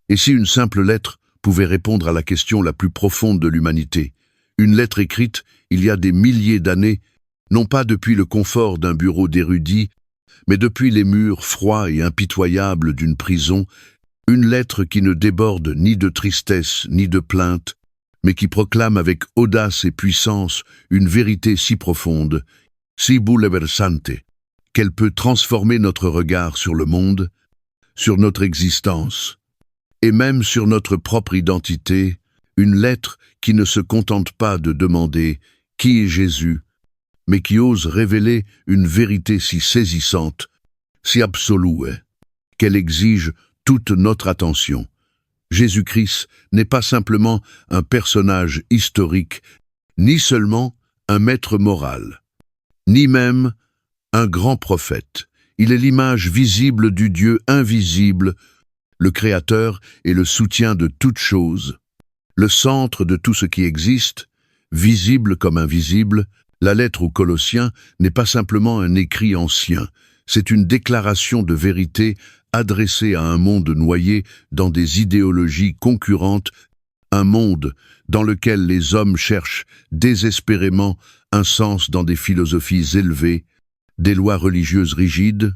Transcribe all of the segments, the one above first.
Et si une simple lettre pouvait répondre à la question la plus profonde de l'humanité, une lettre écrite il y a des milliers d'années, non pas depuis le confort d'un bureau d'érudit, mais depuis les murs froids et impitoyables d'une prison, une lettre qui ne déborde ni de tristesse ni de plainte, mais qui proclame avec audace et puissance une vérité si profonde, si bouleversante, qu'elle peut transformer notre regard sur le monde, sur notre existence, et même sur notre propre identité, une lettre qui ne se contente pas de demander « Qui est Jésus ?», mais qui ose révéler une vérité si saisissante, si absolue, qu'elle exige toute notre attention. Jésus-Christ n'est pas simplement un personnage historique, ni seulement un maître moral, ni même un grand prophète. Il est l'image visible du Dieu invisible, le Créateur et le soutien de toutes choses, le centre de tout ce qui existe, visible comme invisible. La lettre aux Colossiens n'est pas simplement un écrit ancien, c'est une déclaration de vérité adressée à un monde noyé dans des idéologies concurrentes, un monde dans lequel les hommes cherchent désespérément un sens dans des philosophies élevées, des lois religieuses rigides,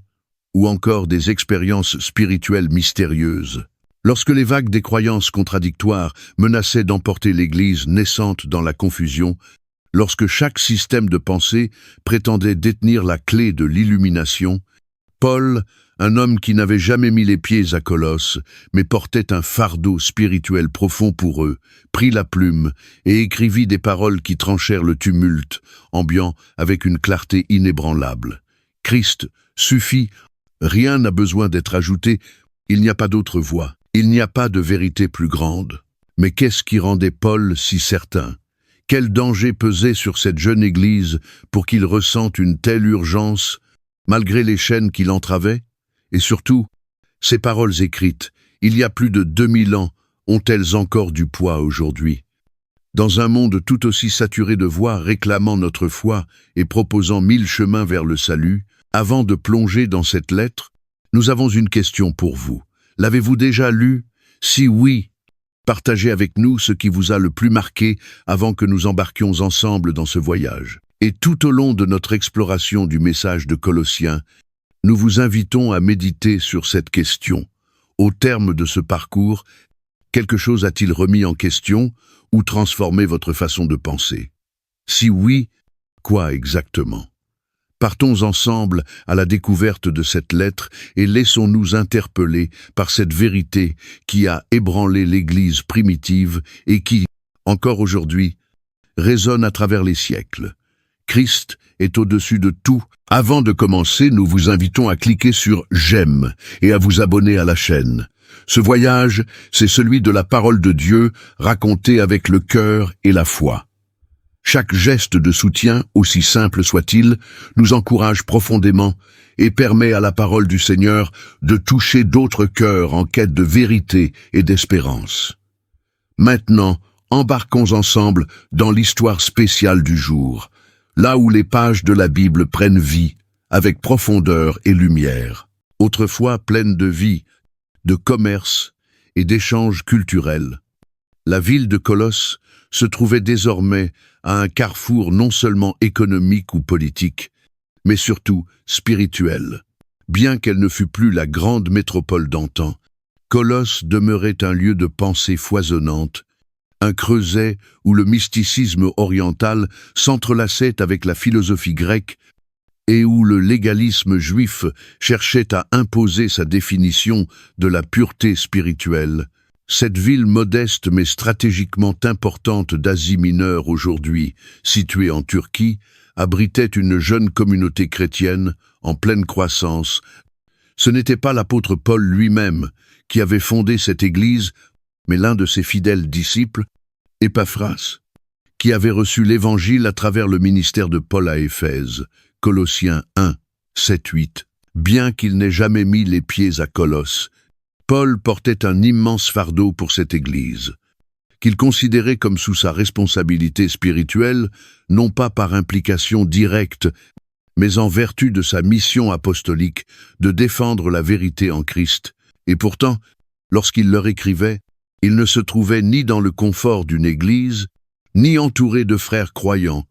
ou encore des expériences spirituelles mystérieuses. Lorsque les vagues des croyances contradictoires menaçaient d'emporter l'Église naissante dans la confusion, lorsque chaque système de pensée prétendait détenir la clé de l'illumination, Paul, un homme qui n'avait jamais mis les pieds à Colosse, mais portait un fardeau spirituel profond pour eux, prit la plume et écrivit des paroles qui tranchèrent le tumulte, ambiant avec une clarté inébranlable. Christ suffit, rien n'a besoin d'être ajouté, il n'y a pas d'autre voie, il n'y a pas de vérité plus grande. Mais qu'est-ce qui rendait Paul si certain ? Quel danger pesait sur cette jeune Église pour qu'il ressente une telle urgence, malgré les chaînes qui l'entravaient ? Et surtout, ces paroles écrites, il y a plus de 2000 ans, ont-elles encore du poids aujourd'hui ? Dans un monde tout aussi saturé de voix réclamant notre foi et proposant 1000 chemins vers le salut, avant de plonger dans cette lettre, nous avons une question pour vous. L'avez-vous déjà lue ? Si oui, partagez avec nous ce qui vous a le plus marqué avant que nous embarquions ensemble dans ce voyage. Et tout au long de notre exploration du message de Colossiens, nous vous invitons à méditer sur cette question. Au terme de ce parcours, quelque chose a-t-il remis en question ou transformé votre façon de penser? Si oui, quoi exactement? Partons ensemble à la découverte de cette lettre et laissons-nous interpeller par cette vérité qui a ébranlé l'Église primitive et qui, encore aujourd'hui, résonne à travers les siècles. Christ est au-dessus de tout. Avant de commencer, nous vous invitons à cliquer sur « J'aime » et à vous abonner à la chaîne. Ce voyage, c'est celui de la parole de Dieu racontée avec le cœur et la foi. Chaque geste de soutien, aussi simple soit-il, nous encourage profondément et permet à la parole du Seigneur de toucher d'autres cœurs en quête de vérité et d'espérance. Maintenant, embarquons ensemble dans l'histoire spéciale du jour, là où les pages de la Bible prennent vie, avec profondeur et lumière. Autrefois pleine de vie, de commerce et d'échanges culturels, la ville de Colosse se trouvait désormais à un carrefour non seulement économique ou politique, mais surtout spirituel. Bien qu'elle ne fût plus la grande métropole d'antan, Colosse demeurait un lieu de pensée foisonnante, un creuset où le mysticisme oriental s'entrelaçait avec la philosophie grecque et où le légalisme juif cherchait à imposer sa définition de la pureté spirituelle. Cette ville modeste mais stratégiquement importante d'Asie mineure aujourd'hui, située en Turquie, abritait une jeune communauté chrétienne en pleine croissance. Ce n'était pas l'apôtre Paul lui-même qui avait fondé cette église, mais l'un de ses fidèles disciples, Épaphras, qui avait reçu l'évangile à travers le ministère de Paul à Éphèse, Colossiens 1, 7-8. Bien qu'il n'ait jamais mis les pieds à Colosse, Paul portait un immense fardeau pour cette Église, qu'il considérait comme sous sa responsabilité spirituelle, non pas par implication directe, mais en vertu de sa mission apostolique de défendre la vérité en Christ. Et pourtant, Lorsqu'il leur écrivait, il ne se trouvait ni dans le confort d'une église, ni entouré de frères croyants,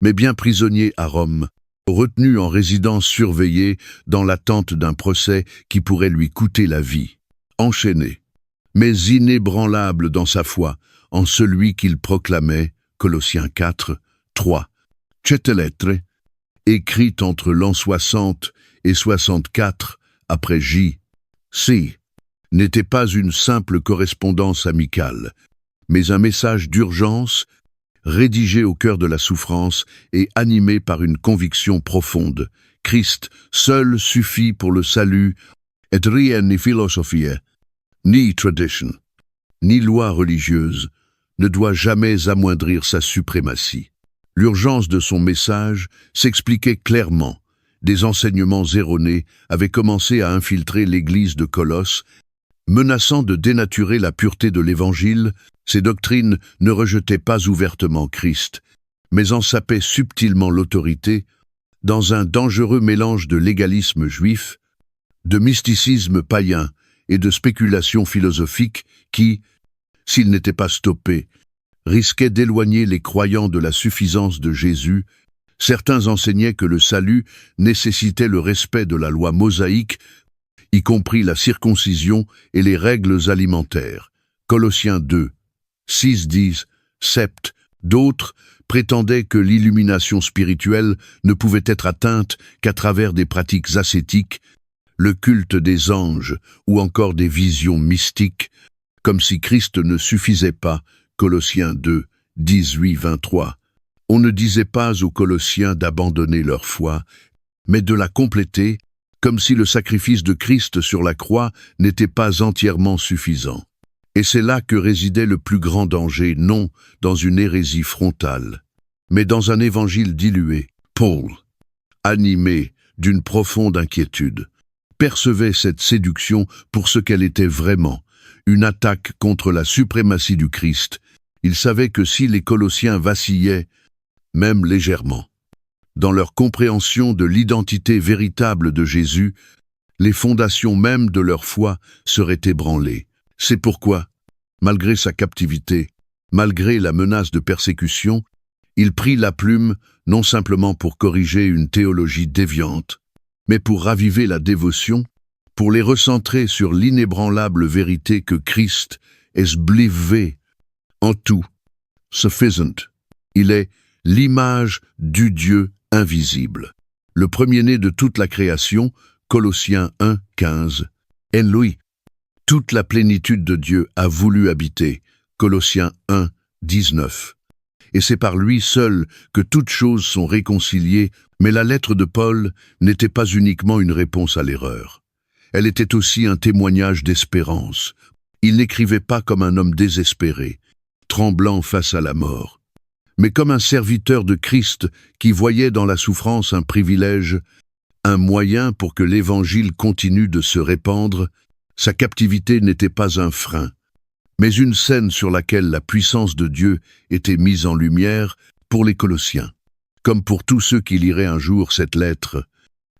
mais bien prisonnier à Rome, retenu en résidence surveillée dans l'attente d'un procès qui pourrait lui coûter la vie. Enchaîné, mais inébranlable dans sa foi, en celui qu'il proclamait, Colossiens 4, 3. Cette lettre, écrite entre l'an 60 et 64 après J.C., n'était pas une simple correspondance amicale, mais un message d'urgence, rédigé au cœur de la souffrance et animé par une conviction profonde. Christ seul suffit pour le salut, et rien ni philosophie, ni tradition, ni loi religieuse ne doit jamais amoindrir sa suprématie. L'urgence de son message s'expliquait clairement. Des enseignements erronés avaient commencé à infiltrer l'église de Colosse, menaçant de dénaturer la pureté de l'Évangile. Ces doctrines ne rejetaient pas ouvertement Christ, mais en sapaient subtilement l'autorité, dans un dangereux mélange de légalisme juif, de mysticisme païen et de spéculation philosophique qui, s'ils n'étaient pas stoppés, risquaient d'éloigner les croyants de la suffisance de Jésus. Certains enseignaient que le salut nécessitait le respect de la loi mosaïque, y compris la circoncision et les règles alimentaires. Colossiens 2, 6, 10, sept. D'autres prétendaient que l'illumination spirituelle ne pouvait être atteinte qu'à travers des pratiques ascétiques, le culte des anges ou encore des visions mystiques, comme si Christ ne suffisait pas. Colossiens 2, 18, 23. On ne disait pas aux Colossiens d'abandonner leur foi, mais de la compléter, comme si le sacrifice de Christ sur la croix n'était pas entièrement suffisant. Et c'est là que résidait le plus grand danger, non dans une hérésie frontale, mais dans un évangile dilué. Paul, animé d'une profonde inquiétude, percevait cette séduction pour ce qu'elle était vraiment, une attaque contre la suprématie du Christ. Il savait que si les Colossiens vacillaient, même légèrement, dans leur compréhension de l'identité véritable de Jésus, les fondations mêmes de leur foi seraient ébranlées. C'est pourquoi, malgré sa captivité, malgré la menace de persécution, il prit la plume non simplement pour corriger une théologie déviante, mais pour raviver la dévotion, pour les recentrer sur l'inébranlable vérité que Christ est blivé en tout, suffisant. Il est l'image du Dieu invisible. Le premier-né de toute la création, Colossiens 1, 15. En lui, toute la plénitude de Dieu a voulu habiter, Colossiens 1, 19. Et c'est par lui seul que toutes choses sont réconciliées, mais la lettre de Paul n'était pas uniquement une réponse à l'erreur. Elle était aussi un témoignage d'espérance. Il n'écrivait pas comme un homme désespéré, tremblant face à la mort, mais comme un serviteur de Christ qui voyait dans la souffrance un privilège, un moyen pour que l'Évangile continue de se répandre. Sa captivité n'était pas un frein, mais une scène sur laquelle la puissance de Dieu était mise en lumière pour les Colossiens. Comme pour tous ceux qui liraient un jour cette lettre,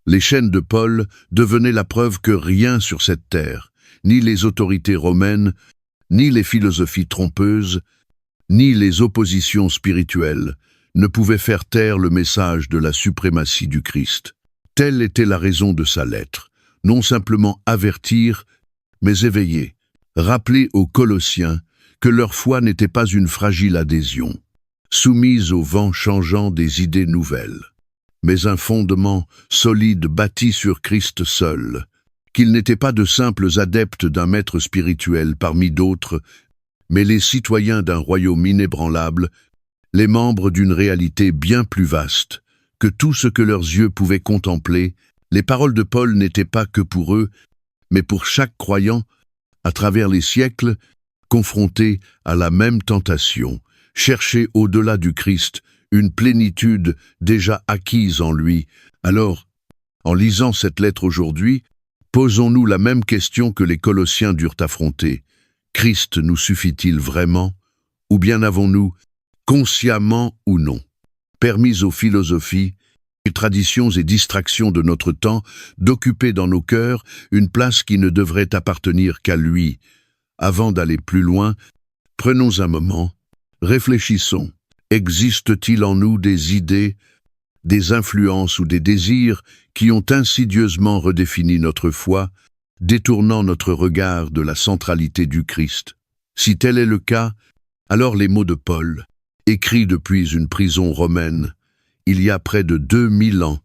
les chaînes de Paul devenaient la preuve que rien sur cette terre, ni les autorités romaines, ni les philosophies trompeuses, ni les oppositions spirituelles, ne pouvaient faire taire le message de la suprématie du Christ. Telle était la raison de sa lettre, non simplement avertir, mais éveiller, rappeler aux Colossiens que leur foi n'était pas une fragile adhésion, soumise au vent changeant des idées nouvelles, mais un fondement solide bâti sur Christ seul, qu'ils n'étaient pas de simples adeptes d'un maître spirituel parmi d'autres, mais les citoyens d'un royaume inébranlable, les membres d'une réalité bien plus vaste que tout ce que leurs yeux pouvaient contempler. Les paroles de Paul n'étaient pas que pour eux, mais pour chaque croyant, à travers les siècles, confronté à la même tentation, chercher au-delà du Christ une plénitude déjà acquise en lui. Alors, en lisant cette lettre aujourd'hui, posons-nous la même question que les Colossiens durent affronter. Christ nous suffit-il vraiment, ou bien avons-nous, consciemment ou non, permis aux philosophies, traditions et distractions de notre temps d'occuper dans nos cœurs une place qui ne devrait appartenir qu'à lui, Avant d'aller plus loin, prenons un moment, réfléchissons. Existe-t-il en nous des idées, des influences ou des désirs qui ont insidieusement redéfini notre foi, détournant notre regard de la centralité du Christ? Si tel est le cas, alors les mots de Paul, écrits depuis une prison romaine, il y a près de 2000 ans,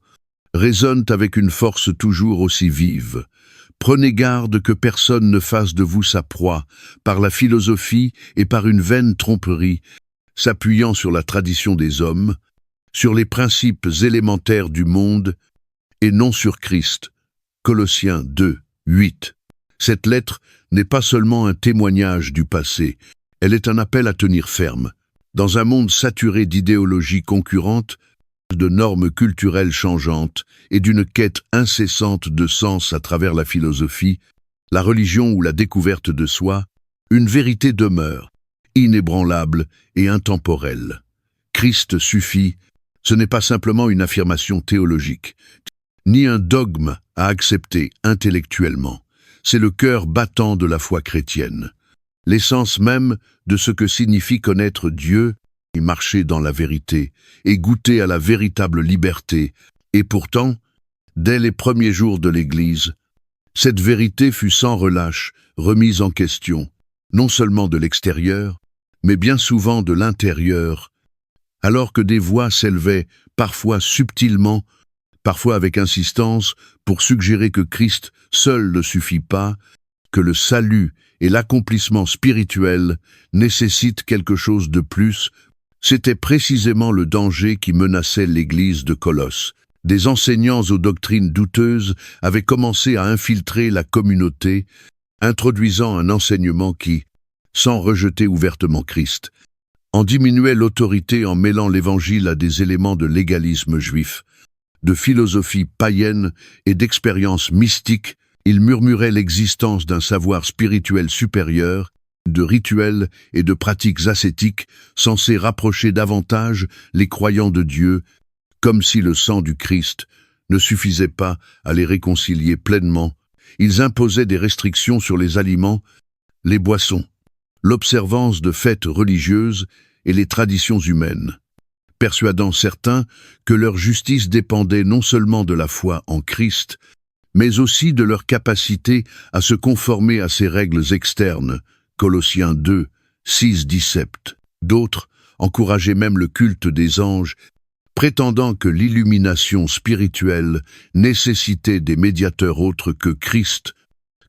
résonnent avec une force toujours aussi vive. Prenez garde que personne ne fasse de vous sa proie, par la philosophie et par une vaine tromperie, s'appuyant sur la tradition des hommes, sur les principes élémentaires du monde, et non sur Christ. Colossiens 2, 8. Cette lettre n'est pas seulement un témoignage du passé, elle est un appel à tenir ferme. Dans un monde saturé d'idéologies concurrentes, de normes culturelles changeantes et d'une quête incessante de sens à travers la philosophie, la religion ou la découverte de soi, une vérité demeure, inébranlable et intemporelle. Christ suffit, ce n'est pas simplement une affirmation théologique, ni un dogme à accepter intellectuellement. C'est le cœur battant de la foi chrétienne, l'essence même de ce que signifie connaître Dieu et marcher dans la vérité, et goûter à la véritable liberté. Et pourtant, dès les premiers jours de l'Église, cette vérité fut sans relâche remise en question, non seulement de l'extérieur, mais bien souvent de l'intérieur, alors que des voix s'élevaient, parfois subtilement, parfois avec insistance, pour suggérer que Christ seul ne suffit pas, que le salut et l'accomplissement spirituel nécessitent quelque chose de plus. C'était précisément le danger qui menaçait l'Église de Colosse. Des enseignants aux doctrines douteuses avaient commencé à infiltrer la communauté, introduisant un enseignement qui, sans rejeter ouvertement Christ, en diminuait l'autorité en mêlant l'Évangile à des éléments de légalisme juif, de philosophie païenne et d'expériences mystiques. Ils murmuraient l'existence d'un savoir spirituel supérieur, de rituels et de pratiques ascétiques censés rapprocher davantage les croyants de Dieu, comme si le sang du Christ ne suffisait pas à les réconcilier pleinement. Ils imposaient des restrictions sur les aliments, les boissons, l'observance de fêtes religieuses et les traditions humaines, persuadant certains que leur justice dépendait non seulement de la foi en Christ, mais aussi de leur capacité à se conformer à ces règles externes. Colossiens 2, 6-17. D'autres encourageaient même le culte des anges, prétendant que l'illumination spirituelle nécessitait des médiateurs autres que Christ,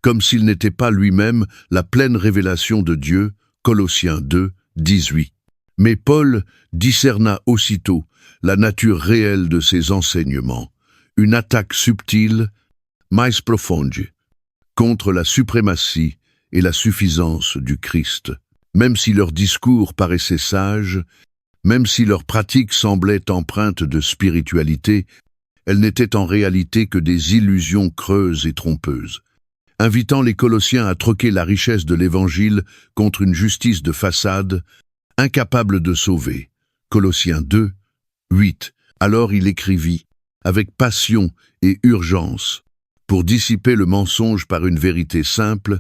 comme s'il n'était pas lui-même la pleine révélation de Dieu. Colossiens 2, 18. Mais Paul discerna aussitôt la nature réelle de ces enseignements, une attaque subtile, mais profonde, contre la suprématie et la suffisance du Christ. Même si leurs discours paraissaient sages, même si leurs pratiques semblaient empreintes de spiritualité, elles n'étaient en réalité que des illusions creuses et trompeuses, invitant les Colossiens à troquer la richesse de l'Évangile contre une justice de façade, incapable de sauver. Colossiens 2, 8. Alors il écrivit, avec passion et urgence, pour dissiper le mensonge par une vérité simple,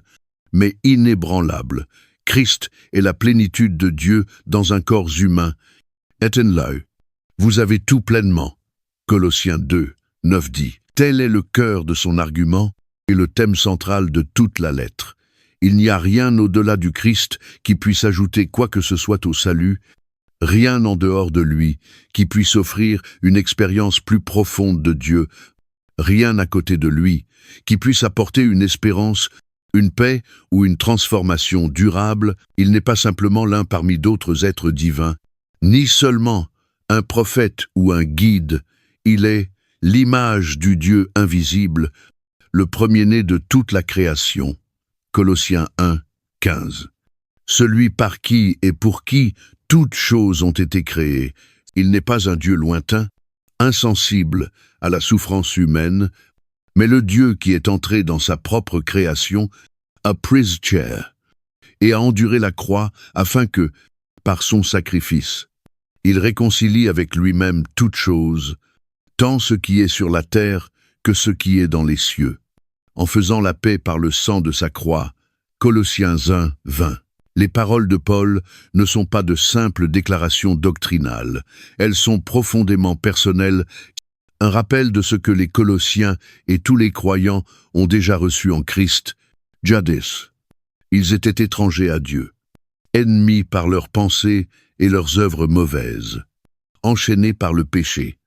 mais inébranlable. Christ est la plénitude de Dieu dans un corps humain. Étenez-le. Vous avez tout pleinement. Colossiens 2, 9 dit. Tel est le cœur de son argument et le thème central de toute la lettre. Il n'y a rien au-delà du Christ qui puisse ajouter quoi que ce soit au salut, rien en dehors de lui qui puisse offrir une expérience plus profonde de Dieu, rien à côté de lui qui puisse apporter une espérance, une paix ou une transformation durable. Il n'est pas simplement l'un parmi d'autres êtres divins, ni seulement un prophète ou un guide. Il est l'image du Dieu invisible, le premier-né de toute la création. Colossiens 1, 15. Celui par qui et pour qui toutes choses ont été créées. Il n'est pas un Dieu lointain, insensible à la souffrance humaine, mais le Dieu qui est entré dans sa propre création, a pris chair, et a enduré la croix afin que, par son sacrifice, il réconcilie avec lui-même toutes choses, tant ce qui est sur la terre que ce qui est dans les cieux, en faisant la paix par le sang de sa croix. Colossiens 1, 20. Les paroles de Paul ne sont pas de simples déclarations doctrinales, elles sont profondément personnelles, un rappel de ce que les Colossiens et tous les croyants ont déjà reçu en Christ, jadis. Ils étaient étrangers à Dieu, ennemis par leurs pensées et leurs œuvres mauvaises, enchaînés par le péché,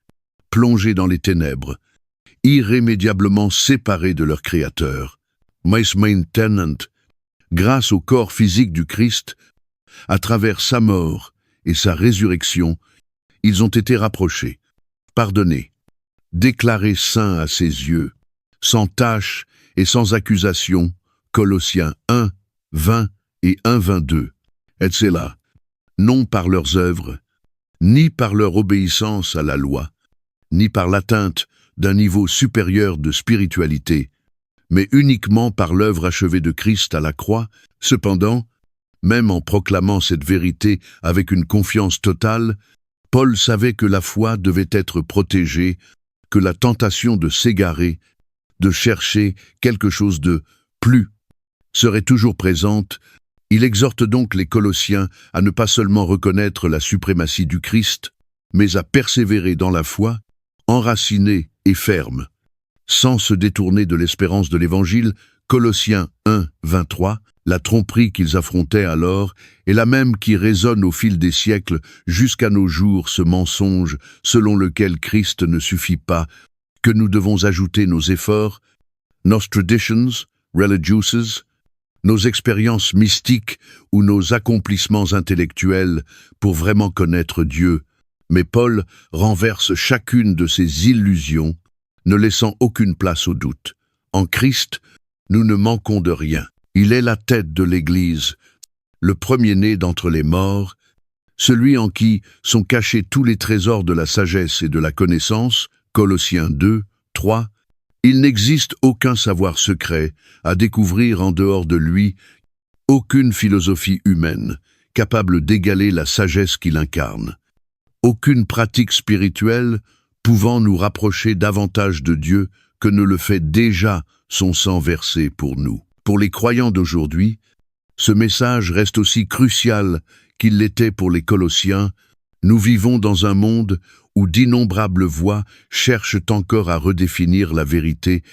plongés dans les ténèbres, irrémédiablement séparés de leur Créateur. Mais maintenant, grâce au corps physique du Christ, à travers sa mort et sa résurrection, ils ont été rapprochés, pardonnés, déclarés saints à ses yeux, sans tache et sans accusation, Colossiens 1, 20 et 1, 22. Et c'est là, non par leurs œuvres, ni par leur obéissance à la loi, ni par l'atteinte d'un niveau supérieur de spiritualité, mais uniquement par l'œuvre achevée de Christ à la croix. Cependant, même en proclamant cette vérité avec une confiance totale, Paul savait que la foi devait être protégée, que la tentation de s'égarer, de chercher quelque chose de plus, serait toujours présente. Il exhorte donc les Colossiens à ne pas seulement reconnaître la suprématie du Christ, mais à persévérer dans la foi, enracinés et fermes. Sans se détourner de l'espérance de l'Évangile, Colossiens 1, 23, la tromperie qu'ils affrontaient alors est la même qui résonne au fil des siècles jusqu'à nos jours, ce mensonge selon lequel Christ ne suffit pas, que nous devons ajouter nos efforts, nos traditions, religieuses, nos expériences mystiques ou nos accomplissements intellectuels pour vraiment connaître Dieu. Mais Paul renverse chacune de ces illusions, ne laissant aucune place au doute. En Christ, nous ne manquons de rien. Il est la tête de l'Église, le premier-né d'entre les morts, celui en qui sont cachés tous les trésors de la sagesse et de la connaissance, Colossiens 2, 3. Il n'existe aucun savoir secret à découvrir en dehors de lui, aucune philosophie humaine capable d'égaler la sagesse qu'il incarne, aucune pratique spirituelle pouvant nous rapprocher davantage de Dieu que ne le fait déjà son sang versé pour nous. Pour les croyants d'aujourd'hui, ce message reste aussi crucial qu'il l'était pour les Colossiens. Nous vivons dans un monde où d'innombrables voix cherchent encore à redéfinir la vérité,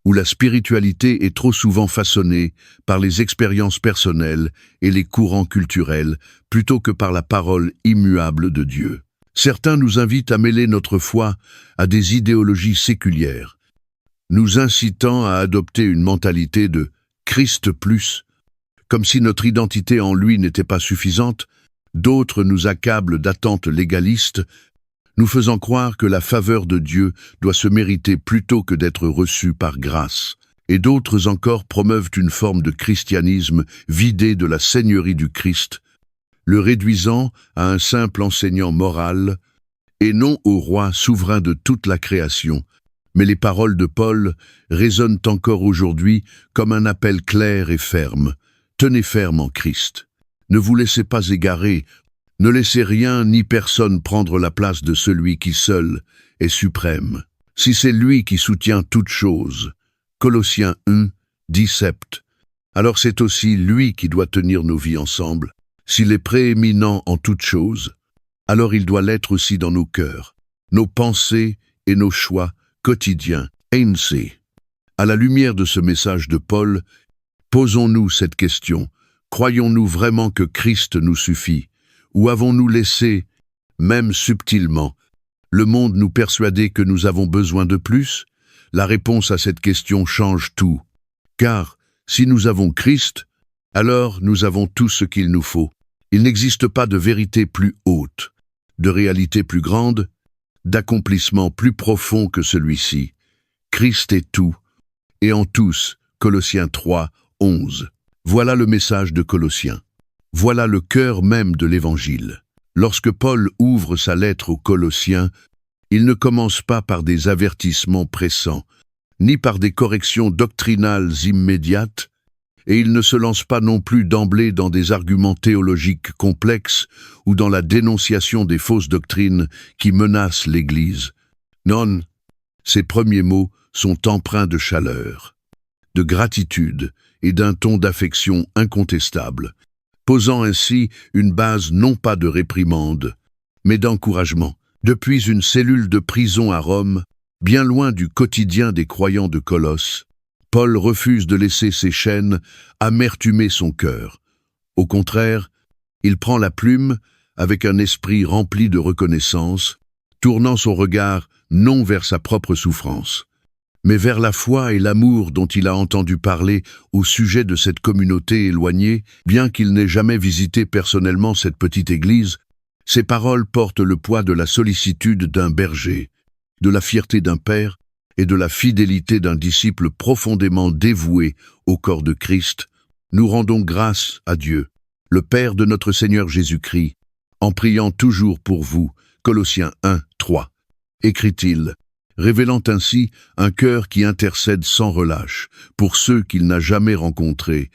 où la spiritualité est trop souvent façonnée par les expériences personnelles et les courants culturels, plutôt que par la parole immuable de Dieu. Certains nous invitent à mêler notre foi à des idéologies séculières, nous incitant à adopter une mentalité de « Christ plus », comme si notre identité en lui n'était pas suffisante. D'autres nous accablent d'attentes légalistes, nous faisant croire que la faveur de Dieu doit se mériter plutôt que d'être reçue par grâce. Et d'autres encore promeuvent une forme de christianisme vidé de la seigneurie du Christ, le réduisant à un simple enseignant moral, et non au roi souverain de toute la création. Mais les paroles de Paul résonnent encore aujourd'hui comme un appel clair et ferme. Tenez ferme en Christ. Ne vous laissez pas égarer, ne laissez rien ni personne prendre la place de celui qui seul est suprême. Si c'est lui qui soutient toutes choses, Colossiens 1, 17, alors c'est aussi lui qui doit tenir nos vies ensemble. S'il est prééminent en toutes choses, alors il doit l'être aussi dans nos cœurs, nos pensées et nos choix quotidiens. Ainsi, à la lumière de ce message de Paul, posons-nous cette question. Croyons-nous vraiment que Christ nous suffit? Ou avons-nous laissé, même subtilement, le monde nous persuader que nous avons besoin de plus? La réponse à cette question change tout. Car, si nous avons Christ, alors nous avons tout ce qu'il nous faut. Il n'existe pas de vérité plus haute, de réalité plus grande, d'accomplissement plus profond que celui-ci. Christ est tout, et en tous, Colossiens 3, 11. Voilà le message de Colossiens. Voilà le cœur même de l'Évangile. Lorsque Paul ouvre sa lettre aux Colossiens, il ne commence pas par des avertissements pressants, ni par des corrections doctrinales immédiates, et il ne se lance pas non plus d'emblée dans des arguments théologiques complexes ou dans la dénonciation des fausses doctrines qui menacent l'Église. Non, ses premiers mots sont empreints de chaleur, de gratitude et d'un ton d'affection incontestable, posant ainsi une base non pas de réprimande, mais d'encouragement. Depuis une cellule de prison à Rome, bien loin du quotidien des croyants de Colosse, Paul refuse de laisser ses chaînes amertumer son cœur. Au contraire, il prend la plume avec un esprit rempli de reconnaissance, tournant son regard non vers sa propre souffrance, mais vers la foi et l'amour dont il a entendu parler au sujet de cette communauté éloignée. Bien qu'il n'ait jamais visité personnellement cette petite église, ses paroles portent le poids de la sollicitude d'un berger, de la fierté d'un père et de la fidélité d'un disciple profondément dévoué au corps de Christ. Nous rendons grâce à Dieu, le Père de notre Seigneur Jésus-Christ, en priant toujours pour vous. Colossiens 1, 3. Écrit-il, révélant ainsi un cœur qui intercède sans relâche pour ceux qu'il n'a jamais rencontrés,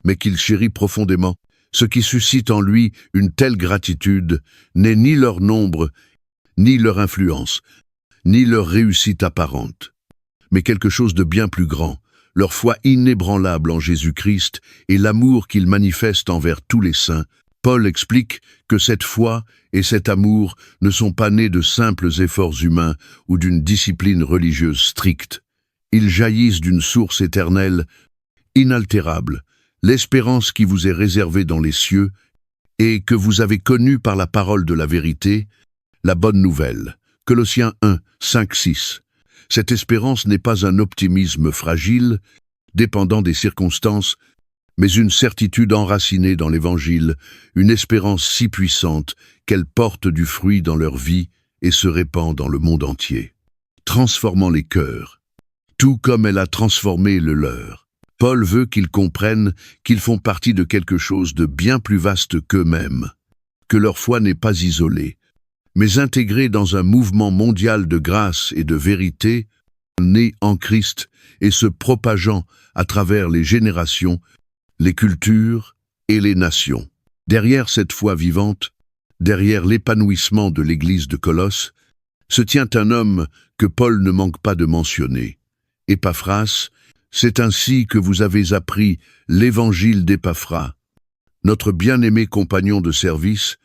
mais qu'il chérit profondément. Ce qui suscite en lui une telle gratitude n'est ni leur nombre, ni leur influence, ni leur réussite apparente, mais quelque chose de bien plus grand, leur foi inébranlable en Jésus-Christ et l'amour qu'ils manifestent envers tous les saints. Paul explique que cette foi et cet amour ne sont pas nés de simples efforts humains ou d'une discipline religieuse stricte. Ils jaillissent d'une source éternelle, inaltérable, l'espérance qui vous est réservée dans les cieux et que vous avez connue par la parole de la vérité, la bonne nouvelle. Colossiens 1, 5, 6. Cette espérance n'est pas un optimisme fragile, dépendant des circonstances, mais une certitude enracinée dans l'Évangile, une espérance si puissante qu'elle porte du fruit dans leur vie et se répand dans le monde entier, transformant les cœurs, tout comme elle a transformé le leur. Paul veut qu'ils comprennent qu'ils font partie de quelque chose de bien plus vaste qu'eux-mêmes, que leur foi n'est pas isolée, mais intégrée dans un mouvement mondial de grâce et de vérité, né en Christ et se propageant à travers les générations, les cultures et les nations. Derrière cette foi vivante, derrière l'épanouissement de l'Église de Colosse, se tient un homme que Paul ne manque pas de mentionner. Épaphras, c'est ainsi que vous avez appris l'évangile d'Épaphras, notre bien-aimé compagnon de service,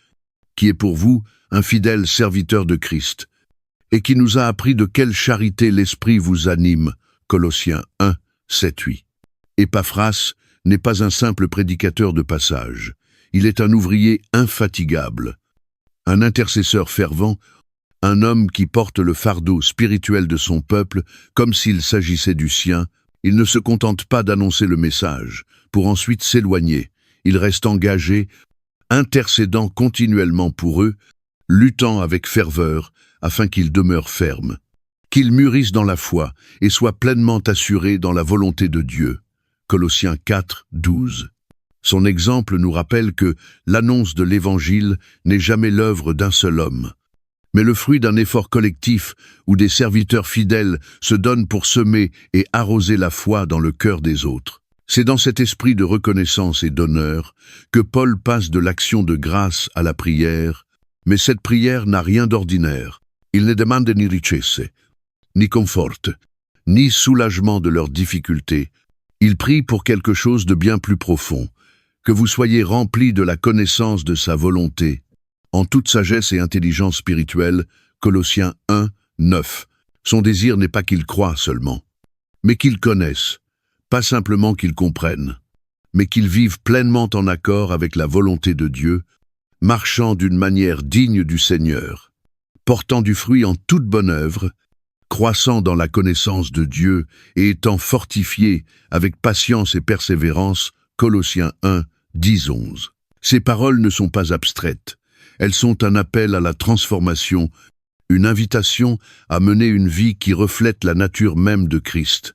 qui est pour vous un fidèle serviteur de Christ, et qui nous a appris de quelle charité l'Esprit vous anime. Colossiens 1, 7, 8. Épaphras n'est pas un simple prédicateur de passage, il est un ouvrier infatigable, un intercesseur fervent, un homme qui porte le fardeau spirituel de son peuple comme s'il s'agissait du sien. Il ne se contente pas d'annoncer le message, pour ensuite s'éloigner. Il reste engagé, intercédant continuellement pour eux, luttant avec ferveur, afin qu'ils demeurent fermes, qu'ils mûrissent dans la foi et soient pleinement assurés dans la volonté de Dieu. Colossiens 4, 12. Son exemple nous rappelle que l'annonce de l'Évangile n'est jamais l'œuvre d'un seul homme, mais le fruit d'un effort collectif où des serviteurs fidèles se donnent pour semer et arroser la foi dans le cœur des autres. C'est dans cet esprit de reconnaissance et d'honneur que Paul passe de l'action de grâce à la prière, mais cette prière n'a rien d'ordinaire. Il ne demande ni richesse, ni confort, ni soulagement de leurs difficultés. Il prie pour quelque chose de bien plus profond, que vous soyez remplis de la connaissance de sa volonté, en toute sagesse et intelligence spirituelle. Colossiens 1, 9. Son désir n'est pas qu'ils croient seulement, mais qu'ils connaissent, pas simplement qu'ils comprennent, mais qu'ils vivent pleinement en accord avec la volonté de Dieu, marchant d'une manière digne du Seigneur, portant du fruit en toute bonne œuvre, croissant dans la connaissance de Dieu et étant fortifiés avec patience et persévérance. Colossiens 1, 10, 11. Ces paroles ne sont pas abstraites. Elles sont un appel à la transformation, une invitation à mener une vie qui reflète la nature même de Christ.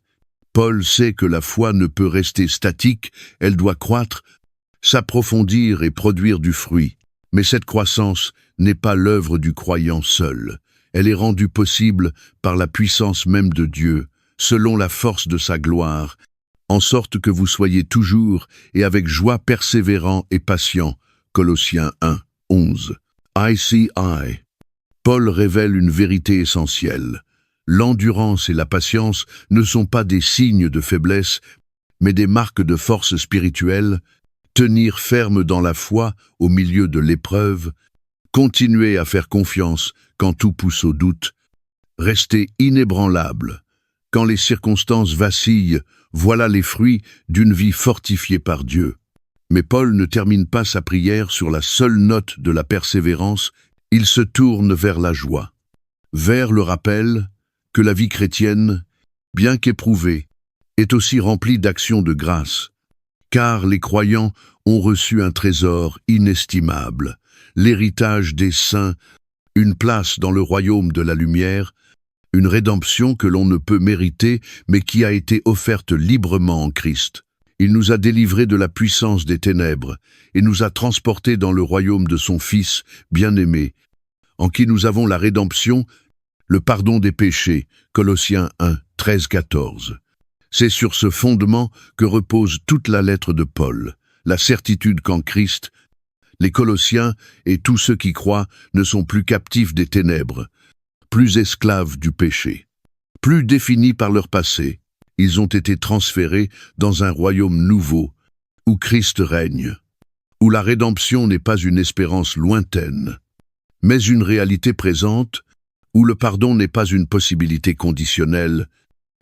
Paul sait que la foi ne peut rester statique, elle doit croître, s'approfondir et produire du fruit. Mais cette croissance n'est pas l'œuvre du croyant seul. Elle est rendue possible par la puissance même de Dieu, selon la force de sa gloire, en sorte que vous soyez toujours et avec joie persévérants et patients. Colossiens 1, 11. ICI. Paul révèle une vérité essentielle. L'endurance et la patience ne sont pas des signes de faiblesse, mais des marques de force spirituelle, tenir ferme dans la foi au milieu de l'épreuve, continuer à faire confiance quand tout pousse au doute, rester inébranlable quand les circonstances vacillent, voilà les fruits d'une vie fortifiée par Dieu. Mais Paul ne termine pas sa prière sur la seule note de la persévérance, il se tourne vers la joie, vers le rappel que la vie chrétienne, bien qu'éprouvée, est aussi remplie d'actions de grâce, car les croyants ont reçu un trésor inestimable, l'héritage des saints, une place dans le royaume de la lumière, une rédemption que l'on ne peut mériter, mais qui a été offerte librement en Christ. Il nous a délivrés de la puissance des ténèbres et nous a transportés dans le royaume de son Fils bien-aimé, en qui nous avons la rédemption, le pardon des péchés. Colossiens 1, 13-14. C'est sur ce fondement que repose toute la lettre de Paul, la certitude qu'en Christ, les Colossiens et tous ceux qui croient ne sont plus captifs des ténèbres, plus esclaves du péché, plus définis par leur passé. Ils ont été transférés dans un royaume nouveau, où Christ règne, où la rédemption n'est pas une espérance lointaine, mais une réalité présente, où le pardon n'est pas une possibilité conditionnelle,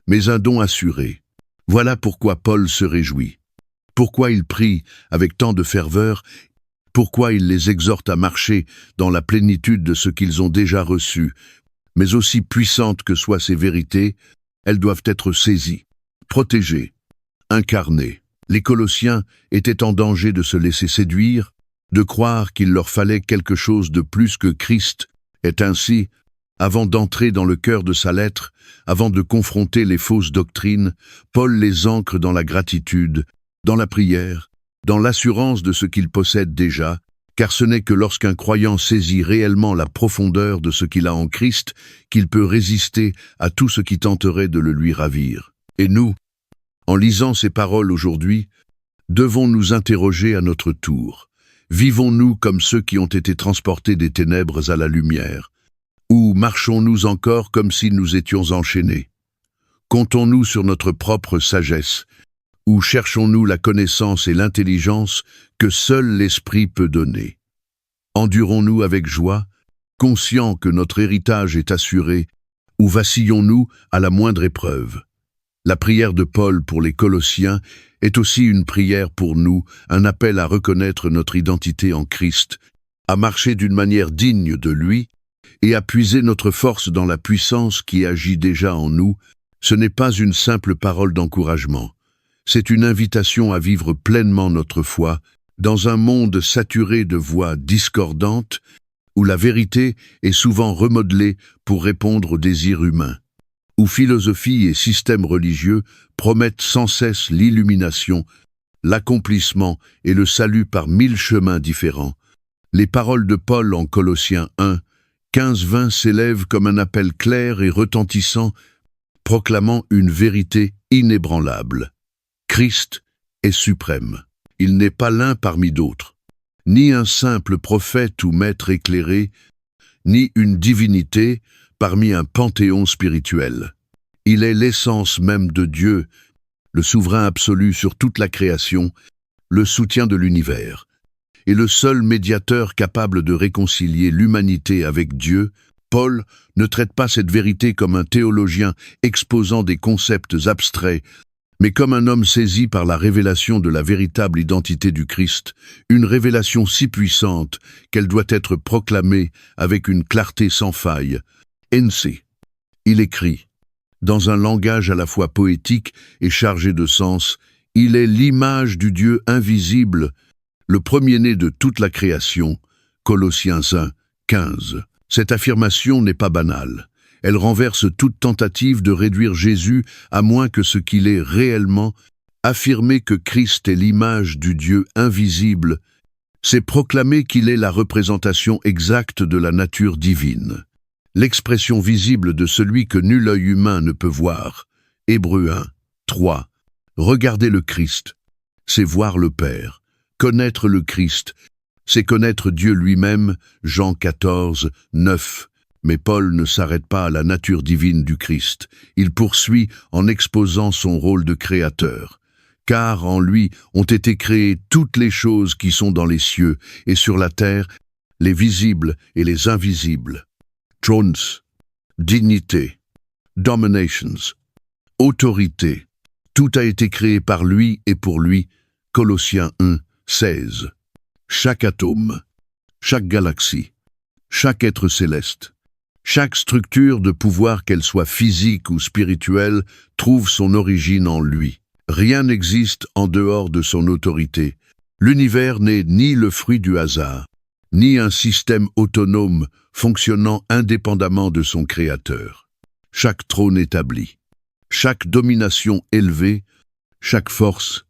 mais un don assuré. Voilà pourquoi Paul se réjouit, pourquoi il prie avec tant de ferveur, pourquoi il les exhorte à marcher dans la plénitude de ce qu'ils ont déjà reçu. Mais aussi puissantes que soient ces vérités, elles doivent être saisies, protégées, incarnées. Les Colossiens étaient en danger de se laisser séduire, de croire qu'il leur fallait quelque chose de plus que Christ. Et ainsi, avant d'entrer dans le cœur de sa lettre, avant de confronter les fausses doctrines, Paul les ancre dans la gratitude, dans la prière, dans l'assurance de ce qu'il possède déjà, car ce n'est que lorsqu'un croyant saisit réellement la profondeur de ce qu'il a en Christ qu'il peut résister à tout ce qui tenterait de le lui ravir. Et nous, en lisant ces paroles aujourd'hui, devons nous interroger à notre tour. Vivons-nous comme ceux qui ont été transportés des ténèbres à la lumière? Ou marchons-nous encore comme si nous étions enchaînés? Comptons-nous sur notre propre sagesse? Ou cherchons-nous la connaissance et l'intelligence que seul l'Esprit peut donner? Endurons-nous avec joie, conscients que notre héritage est assuré, ou vacillons-nous à la moindre épreuve? La prière de Paul pour les Colossiens est aussi une prière pour nous, un appel à reconnaître notre identité en Christ, à marcher d'une manière digne de lui et à puiser notre force dans la puissance qui agit déjà en nous. Ce n'est pas une simple parole d'encouragement. C'est une invitation à vivre pleinement notre foi dans un monde saturé de voix discordantes où la vérité est souvent remodelée pour répondre aux désirs humains, où philosophie et systèmes religieux promettent sans cesse l'illumination, l'accomplissement et le salut par 1000 chemins différents. Les paroles de Paul en Colossiens 1, 15-20 s'élèvent comme un appel clair et retentissant, proclamant une vérité inébranlable. Christ est suprême. Il n'est pas l'un parmi d'autres, ni un simple prophète ou maître éclairé, ni une divinité parmi un panthéon spirituel. Il est l'essence même de Dieu, le souverain absolu sur toute la création, le soutien de l'univers, et le seul médiateur capable de réconcilier l'humanité avec Dieu. Paul ne traite pas cette vérité comme un théologien exposant des concepts abstraits, mais comme un homme saisi par la révélation de la véritable identité du Christ, une révélation si puissante qu'elle doit être proclamée avec une clarté sans faille. NC. Il écrit, dans un langage à la fois poétique et chargé de sens, « Il est l'image du Dieu invisible, le premier-né de toute la création » Colossiens 1, 15. Cette affirmation n'est pas banale. Elle renverse toute tentative de réduire Jésus à moins que ce qu'il est réellement. Affirmer que Christ est l'image du Dieu invisible, c'est proclamer qu'il est la représentation exacte de la nature divine, l'expression visible de celui que nul œil humain ne peut voir. Hébreux 1, 3. Regarder le Christ, c'est voir le Père. Connaître le Christ, c'est connaître Dieu lui-même. Jean 14, 9. Mais Paul ne s'arrête pas à la nature divine du Christ. Il poursuit en exposant son rôle de créateur. car en lui ont été créées toutes les choses qui sont dans les cieux et sur la terre, les visibles et les invisibles. Thrones, dignité, dominations, autorité. Tout a été créé par lui et pour lui. Colossiens 1, 16. Chaque atome, chaque galaxie, chaque être céleste, chaque structure de pouvoir, qu'elle soit physique ou spirituelle, trouve son origine en lui. Rien n'existe en dehors de son autorité. L'univers n'est ni le fruit du hasard, ni un système autonome fonctionnant indépendamment de son créateur. Chaque trône établi, chaque domination élevée, chaque force,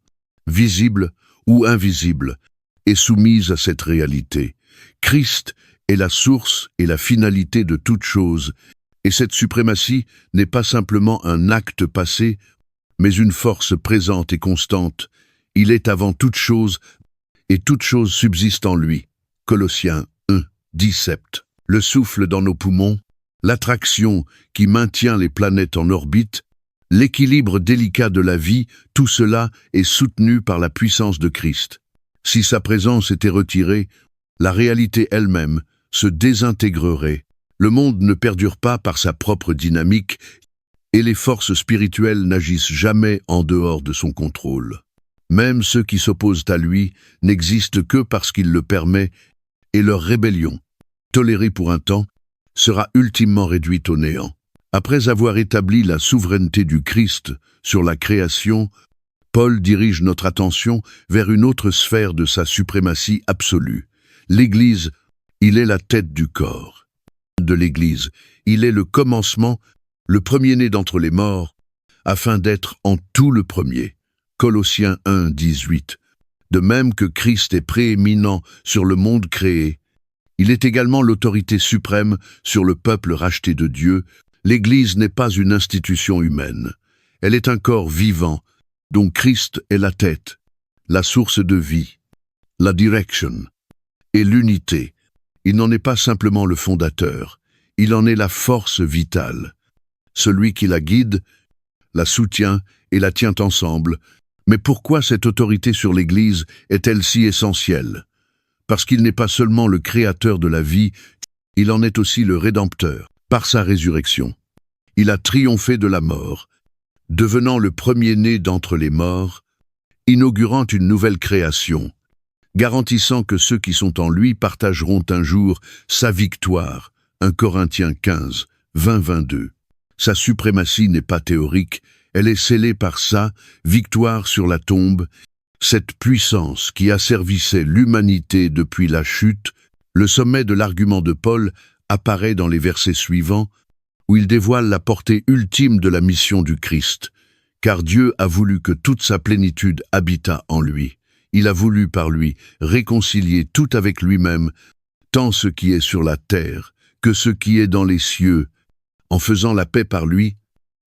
visible ou invisible, est soumise à cette réalité. Christ est la source et la finalité de toute chose, et cette suprématie n'est pas simplement un acte passé, mais une force présente et constante. Il est avant toute chose, et toute chose subsiste en lui. Colossiens 1, 17. Le souffle dans nos poumons, l'attraction qui maintient les planètes en orbite, l'équilibre délicat de la vie, tout cela est soutenu par la puissance de Christ. Si sa présence était retirée, la réalité elle-même se désintégrerait. Le monde ne perdure pas par sa propre dynamique, et les forces spirituelles n'agissent jamais en dehors de son contrôle. Même ceux qui s'opposent à lui n'existent que parce qu'il le permet, et leur rébellion, tolérée pour un temps, sera ultimement réduite au néant. Après avoir établi la souveraineté du Christ sur la création, Paul dirige notre attention vers une autre sphère de sa suprématie absolue. L'Église, il est la tête du corps de l'Église. Il est le commencement, le premier-né d'entre les morts, afin d'être en tout le premier. Colossiens 1, 18. De même que Christ est prééminent sur le monde créé, il est également l'autorité suprême sur le peuple racheté de Dieu. L'Église n'est pas une institution humaine. Elle est un corps vivant, dont Christ est la tête, la source de vie, la direction et l'unité. Il n'en est pas simplement le fondateur, il en est la force vitale, celui qui la guide, la soutient et la tient ensemble. Mais pourquoi cette autorité sur l'Église est-elle si essentielle? Parce qu'il n'est pas seulement le créateur de la vie, il en est aussi le rédempteur. Par sa résurrection, il a triomphé de la mort, devenant le premier-né d'entre les morts, inaugurant une nouvelle création, garantissant que ceux qui sont en lui partageront un jour sa victoire. 1 Corinthiens 15, 20-22. Sa suprématie n'est pas théorique, elle est scellée par sa victoire sur la tombe, cette puissance qui asservissait l'humanité depuis la chute. Le sommet de l'argument de Paul apparaît dans les versets suivants, où il dévoile la portée ultime de la mission du Christ, car Dieu a voulu que toute sa plénitude habitât en lui. Il a voulu par lui réconcilier tout avec lui-même, tant ce qui est sur la terre que ce qui est dans les cieux, en faisant la paix par lui,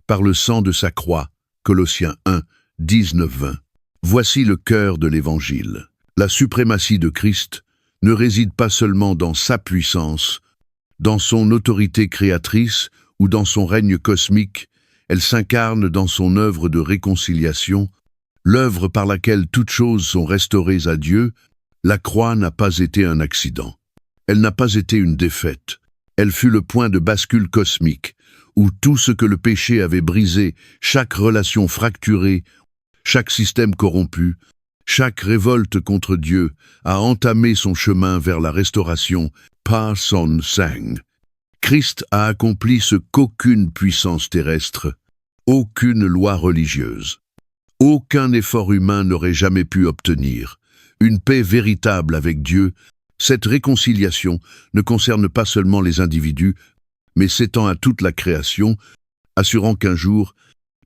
par le sang de sa croix. Colossiens 1, 19-20. Voici le cœur de l'Évangile. La suprématie de Christ ne réside pas seulement dans sa puissance, dans son autorité créatrice ou dans son règne cosmique, elle s'incarne dans son œuvre de réconciliation, l'œuvre par laquelle toutes choses sont restaurées à Dieu. La croix n'a pas été un accident. Elle n'a pas été une défaite. Elle fut le point de bascule cosmique, où tout ce que le péché avait brisé, chaque relation fracturée, chaque système corrompu, chaque révolte contre Dieu, a entamé son chemin vers la restauration par son sang. Christ a accompli ce qu'aucune puissance terrestre, aucune loi religieuse, aucun effort humain n'aurait jamais pu obtenir. Une paix véritable avec Dieu. Cette réconciliation ne concerne pas seulement les individus, mais s'étend à toute la création, assurant qu'un jour,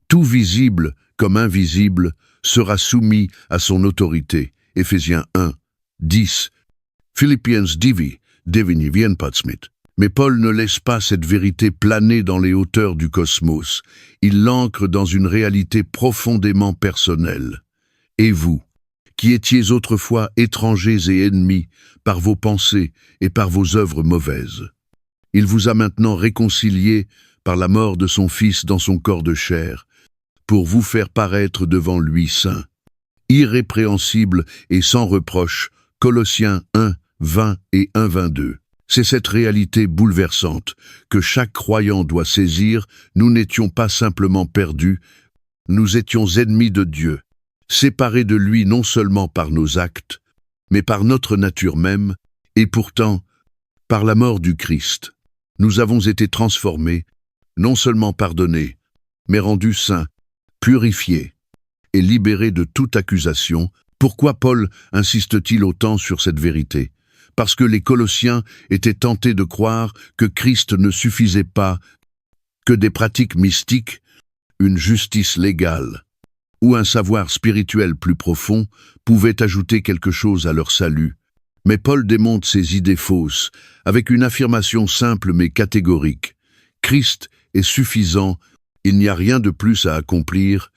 tout visible comme invisible sera soumis à son autorité. Éphésiens 1, 10. Philippiens 2, 9. Mais Paul ne laisse pas cette vérité planer dans les hauteurs du cosmos. Il l'ancre dans une réalité profondément personnelle. Et vous, qui étiez autrefois étrangers et ennemis par vos pensées et par vos œuvres mauvaises, il vous a maintenant réconciliés par la mort de son Fils dans son corps de chair, pour vous faire paraître devant lui saint, irrépréhensible et sans reproche, Colossiens 1, 20 et 1, 22. C'est cette réalité bouleversante que chaque croyant doit saisir. Nous n'étions pas simplement perdus, nous étions ennemis de Dieu, séparés de lui non seulement par nos actes, mais par notre nature même, et pourtant, par la mort du Christ, nous avons été transformés, non seulement pardonnés, mais rendus saints, purifiés et libérés de toute accusation. Pourquoi Paul insiste-t-il autant sur cette vérité? Parce que les Colossiens étaient tentés de croire que Christ ne suffisait pas, que des pratiques mystiques, une justice légale ou un savoir spirituel plus profond pouvaient ajouter quelque chose à leur salut. Mais Paul démonte ces idées fausses avec une affirmation simple mais catégorique. Christ est suffisant, il n'y a rien de plus à accomplir,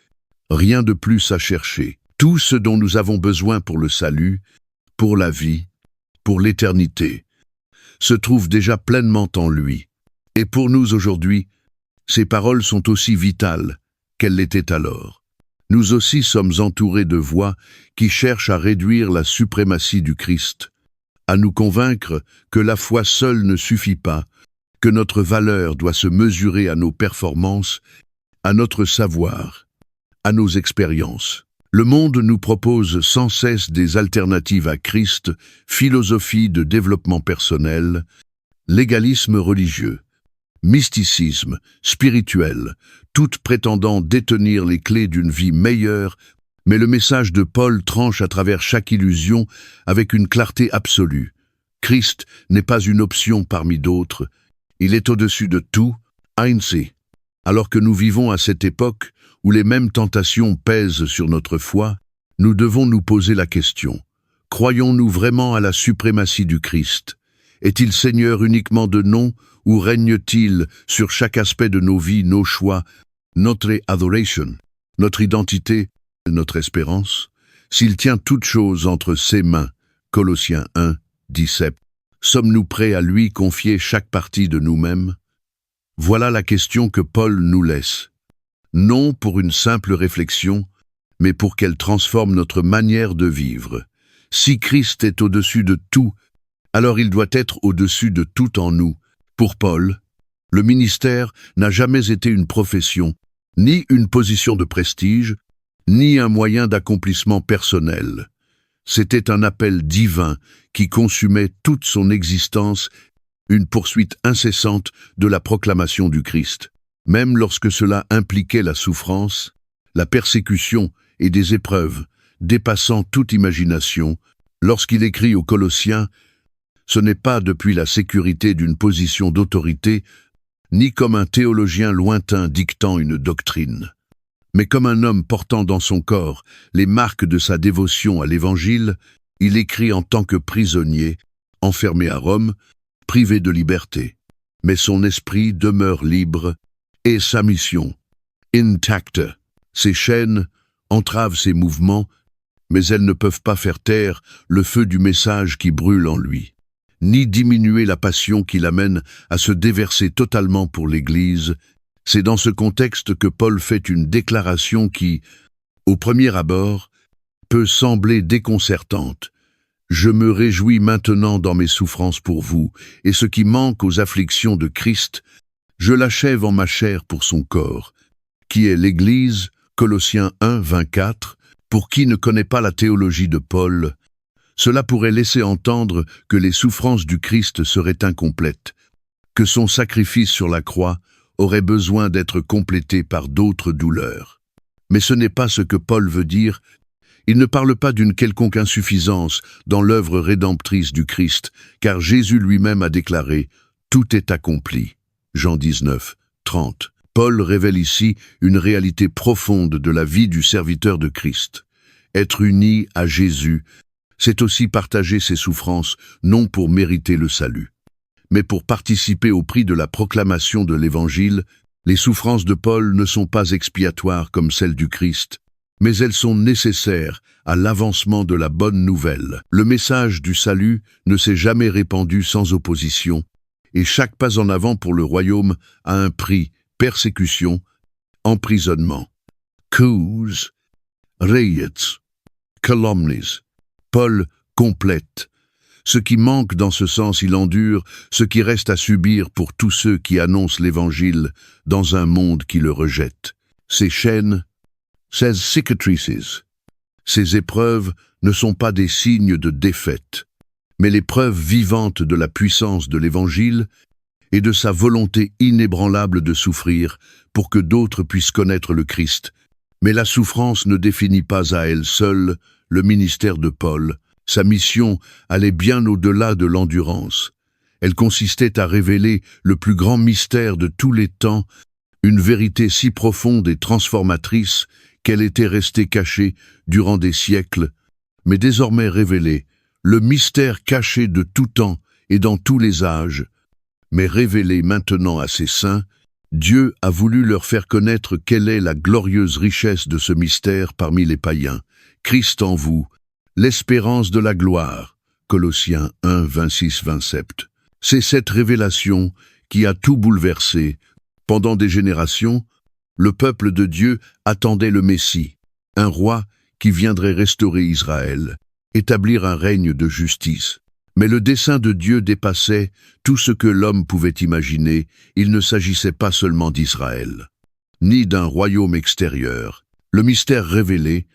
rien de plus à chercher. Tout ce dont nous avons besoin pour le salut, pour la vie, pour l'éternité, se trouve déjà pleinement en lui. Et pour nous aujourd'hui, ces paroles sont aussi vitales qu'elles l'étaient alors. Nous aussi sommes entourés de voix qui cherchent à réduire la suprématie du Christ, à nous convaincre que la foi seule ne suffit pas, que notre valeur doit se mesurer à nos performances, à notre savoir, à nos expériences. Le monde nous propose sans cesse des alternatives à Christ, philosophie de développement personnel, légalisme religieux, mysticisme, spirituel, toutes prétendant détenir les clés d'une vie meilleure, mais le message de Paul tranche à travers chaque illusion avec une clarté absolue. Christ n'est pas une option parmi d'autres, il est au-dessus de tout, Einzig. Alors que nous vivons à cette époque où les mêmes tentations pèsent sur notre foi, nous devons nous poser la question. Croyons-nous vraiment à la suprématie du Christ? Est-il Seigneur uniquement de nom ou règne-t-il sur chaque aspect de nos vies, nos choix, notre adoration, notre identité, notre espérance? S'il tient toutes choses entre ses mains, Colossiens 1, 17, sommes-nous prêts à lui confier chaque partie de nous-mêmes? Voilà la question que Paul nous laisse. Non pour une simple réflexion, mais pour qu'elle transforme notre manière de vivre. Si Christ est au-dessus de tout, alors il doit être au-dessus de tout en nous. Pour Paul, le ministère n'a jamais été une profession, ni une position de prestige, ni un moyen d'accomplissement personnel. C'était un appel divin qui consumait toute son existence, une poursuite incessante de la proclamation du Christ. Même lorsque cela impliquait la souffrance, la persécution et des épreuves dépassant toute imagination, lorsqu'il écrit aux Colossiens, ce n'est pas depuis la sécurité d'une position d'autorité, ni comme un théologien lointain dictant une doctrine, mais comme un homme portant dans son corps les marques de sa dévotion à l'Évangile, il écrit en tant que prisonnier, enfermé à Rome, privé de liberté. Mais son esprit demeure libre, et sa mission, intacte. Ses chaînes entravent ses mouvements, mais elles ne peuvent pas faire taire le feu du message qui brûle en lui, ni diminuer la passion qui l'amène à se déverser totalement pour l'Église. C'est dans ce contexte que Paul fait une déclaration qui, au premier abord, peut sembler déconcertante. Je me réjouis maintenant dans mes souffrances pour vous, et ce qui manque aux afflictions de Christ, je l'achève en ma chair pour son corps, qui est l'Église, Colossiens 1, 24, pour qui ne connaît pas la théologie de Paul. Cela pourrait laisser entendre que les souffrances du Christ seraient incomplètes, que son sacrifice sur la croix aurait besoin d'être complété par d'autres douleurs. Mais ce n'est pas ce que Paul veut dire. Il ne parle pas d'une quelconque insuffisance dans l'œuvre rédemptrice du Christ, car Jésus lui-même a déclaré « Tout est accompli ». Jean 19, 30. Paul révèle ici une réalité profonde de la vie du serviteur de Christ. Être uni à Jésus, c'est aussi partager ses souffrances, non pour mériter le salut, mais pour participer au prix de la proclamation de l'Évangile. Les souffrances de Paul ne sont pas expiatoires comme celles du Christ, mais elles sont nécessaires à l'avancement de la bonne nouvelle. Le message du salut ne s'est jamais répandu sans opposition, et chaque pas en avant pour le royaume a un prix: persécution, emprisonnement, coups, riots, calomnies. Paul complète. Ce qui manque dans ce sens, il endure, ce qui reste à subir pour tous ceux qui annoncent l'Évangile dans un monde qui le rejette. Ces chaînes, ces cicatrices, ces épreuves ne sont pas des signes de défaite, mais les preuves vivantes de la puissance de l'Évangile et de sa volonté inébranlable de souffrir pour que d'autres puissent connaître le Christ. Mais la souffrance ne définit pas à elle seule le ministère de Paul. Sa mission allait bien au-delà de l'endurance. Elle consistait à révéler le plus grand mystère de tous les temps, une vérité si profonde et transformatrice qu'elle était restée cachée durant des siècles, mais désormais révélée, le mystère caché de tout temps et dans tous les âges, mais révélé maintenant à ses saints. Dieu a voulu leur faire connaître quelle est la glorieuse richesse de ce mystère parmi les païens. Christ en vous, l'espérance de la gloire. Colossiens 1, 26-27. C'est cette révélation qui a tout bouleversé. Pendant des générations, le peuple de Dieu attendait le Messie, un roi qui viendrait restaurer Israël, établir un règne de justice. Mais le dessein de Dieu dépassait tout ce que l'homme pouvait imaginer. Il ne s'agissait pas seulement d'Israël, ni d'un royaume extérieur. Le mystère révélé,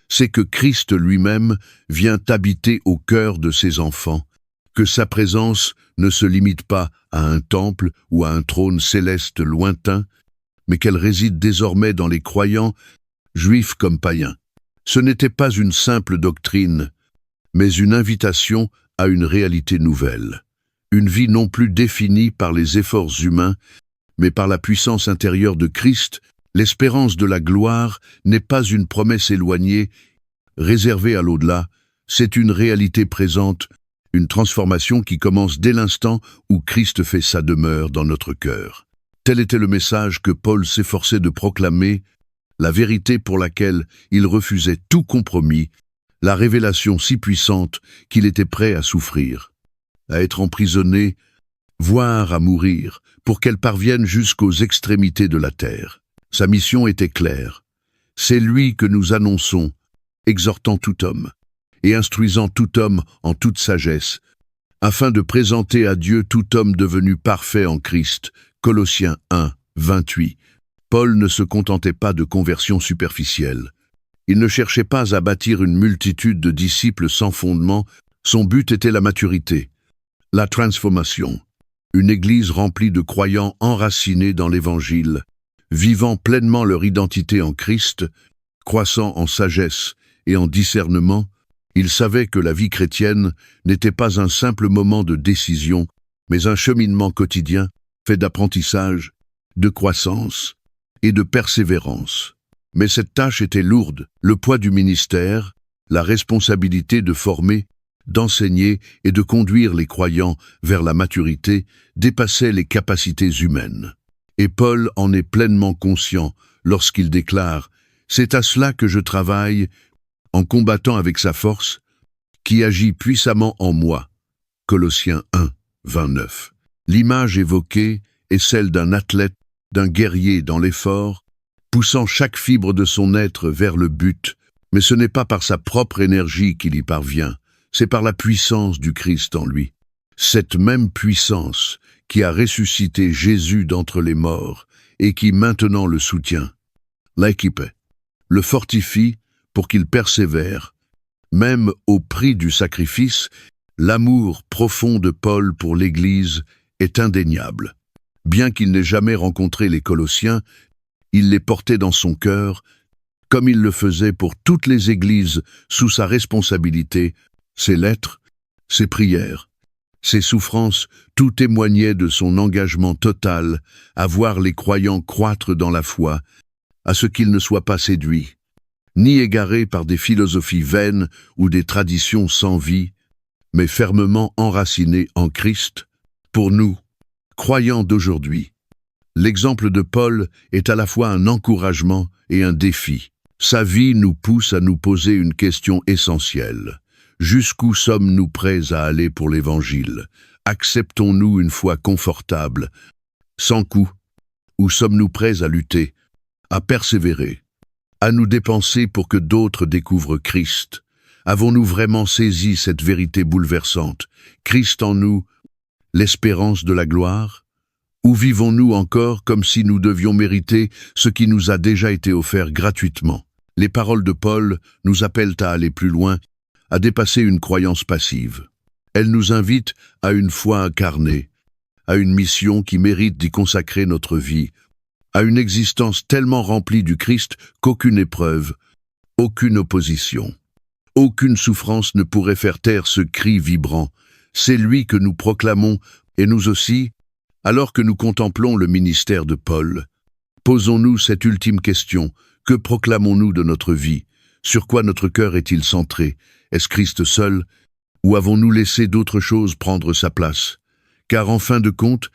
c'est que Christ lui-même vient habiter au cœur de ses enfants, que sa présence ne se limite pas à un temple ou à un trône céleste lointain, mais qu'elle réside désormais dans les croyants, juifs comme païens. Ce n'était pas une simple doctrine, mais une invitation à une réalité nouvelle, une vie non plus définie par les efforts humains, mais par la puissance intérieure de Christ. L'espérance de la gloire n'est pas une promesse éloignée, réservée à l'au-delà, c'est une réalité présente, une transformation qui commence dès l'instant où Christ fait sa demeure dans notre cœur. Tel était le message que Paul s'efforçait de proclamer, la vérité pour laquelle il refusait tout compromis, la révélation si puissante qu'il était prêt à souffrir, à être emprisonné, voire à mourir, pour qu'elle parvienne jusqu'aux extrémités de la terre. Sa mission était claire. C'est lui que nous annonçons, exhortant tout homme, et instruisant tout homme en toute sagesse, afin de présenter à Dieu tout homme devenu parfait en Christ. Colossiens 1, 28. Paul ne se contentait pas de conversions superficielles. Il ne cherchait pas à bâtir une multitude de disciples sans fondement, son but était la maturité, la transformation. Une église remplie de croyants enracinés dans l'Évangile, vivant pleinement leur identité en Christ, croissant en sagesse et en discernement. Il savait que la vie chrétienne n'était pas un simple moment de décision, mais un cheminement quotidien fait d'apprentissage, de croissance et de persévérance. Mais cette tâche était lourde, le poids du ministère, la responsabilité de former, d'enseigner et de conduire les croyants vers la maturité dépassait les capacités humaines. Et Paul en est pleinement conscient lorsqu'il déclare « C'est à cela que je travaille, en combattant avec sa force, qui agit puissamment en moi. » Colossiens 1, 29. L'image évoquée est celle d'un athlète, d'un guerrier dans l'effort, poussant chaque fibre de son être vers le but, mais ce n'est pas par sa propre énergie qu'il y parvient, c'est par la puissance du Christ en lui. Cette même puissance qui a ressuscité Jésus d'entre les morts et qui maintenant le soutient, l'équipe, le fortifie pour qu'il persévère. Même au prix du sacrifice, l'amour profond de Paul pour l'Église est indéniable. Bien qu'il n'ait jamais rencontré les Colossiens, il les portait dans son cœur, comme il le faisait pour toutes les églises sous sa responsabilité. Ses lettres, ses prières, ses souffrances, tout témoignait de son engagement total à voir les croyants croître dans la foi, à ce qu'ils ne soient pas séduits, ni égarés par des philosophies vaines ou des traditions sans vie, mais fermement enracinés en Christ. Pour nous, croyants d'aujourd'hui, l'exemple de Paul est à la fois un encouragement et un défi. Sa vie nous pousse à nous poser une question essentielle. Jusqu'où sommes-nous prêts à aller pour l'Évangile? Acceptons-nous une foi confortable, sans coup? Ou sommes-nous prêts à lutter, à persévérer, à nous dépenser pour que d'autres découvrent Christ? Avons-nous vraiment saisi cette vérité bouleversante? Christ en nous, l'espérance de la gloire? Ou vivons-nous encore comme si nous devions mériter ce qui nous a déjà été offert gratuitement? Les paroles de Paul nous appellent à aller plus loin, à dépasser une croyance passive. Elles nous invitent à une foi incarnée, à une mission qui mérite d'y consacrer notre vie, à une existence tellement remplie du Christ qu'aucune épreuve, aucune opposition, aucune souffrance ne pourrait faire taire ce cri vibrant. C'est lui que nous proclamons, et nous aussi, alors que nous contemplons le ministère de Paul. Posons-nous cette ultime question: que proclamons-nous de notre vie? Sur quoi notre cœur est-il centré? Est-ce Christ seul? Ou avons-nous laissé d'autres choses prendre sa place? Car en fin de compte,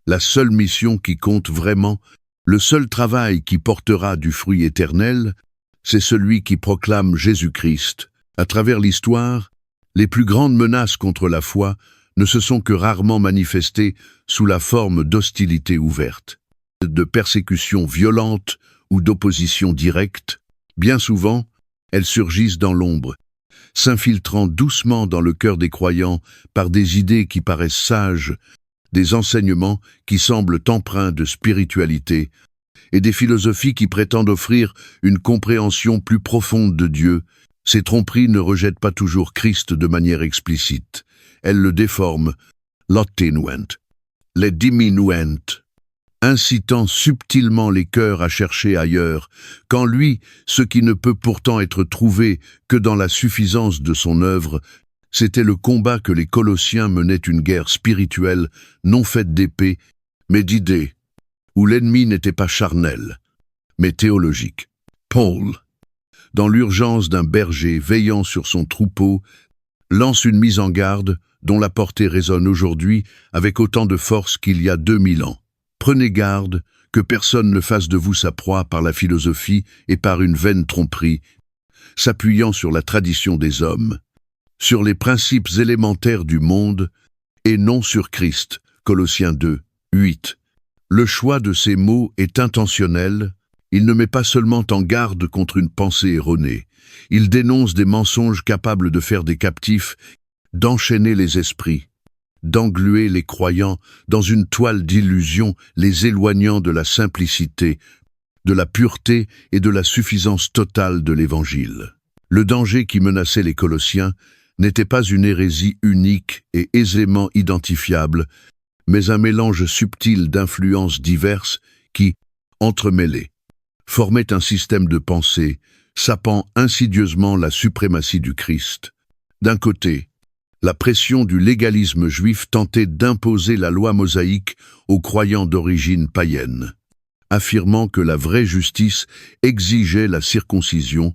la seule mission qui compte vraiment, le seul travail qui portera du fruit éternel, c'est celui qui proclame Jésus-Christ. À travers l'histoire, les plus grandes menaces contre la foi ne se sont que rarement manifestées sous la forme d'hostilité ouverte, de persécutions violentes ou d'opposition directe. Bien souvent, elles surgissent dans l'ombre, s'infiltrant doucement dans le cœur des croyants par des idées qui paraissent sages, des enseignements qui semblent empreints de spiritualité, et des philosophies qui prétendent offrir une compréhension plus profonde de Dieu. Ces tromperies ne rejettent pas toujours Christ de manière explicite. Elles le déforment, l'atténuent, les diminuent, incitant subtilement les cœurs à chercher ailleurs, qu'en lui, ce qui ne peut pourtant être trouvé que dans la suffisance de son œuvre. C'était le combat que les Colossiens menaient, une guerre spirituelle, non faite d'épée, mais d'idées, où l'ennemi n'était pas charnel, mais théologique. Paul, dans l'urgence d'un berger veillant sur son troupeau, lance une mise en garde dont la portée résonne aujourd'hui avec autant de force qu'il y a 2000 ans. Prenez garde que personne ne fasse de vous sa proie par la philosophie et par une vaine tromperie, s'appuyant sur la tradition des hommes, sur les principes élémentaires du monde et non sur Christ. Colossiens 2, 8. Le choix de ces mots est intentionnel. Il ne met pas seulement en garde contre une pensée erronée. Il dénonce des mensonges capables de faire des captifs, d'enchaîner les esprits, d'engluer les croyants dans une toile d'illusions, les éloignant de la simplicité, de la pureté et de la suffisance totale de l'Évangile. Le danger qui menaçait les Colossiens n'était pas une hérésie unique et aisément identifiable, mais un mélange subtil d'influences diverses qui, entremêlées, formaient un système de pensée, sapant insidieusement la suprématie du Christ. D'un côté, la pression du légalisme juif tentait d'imposer la loi mosaïque aux croyants d'origine païenne, affirmant que la vraie justice exigeait la circoncision,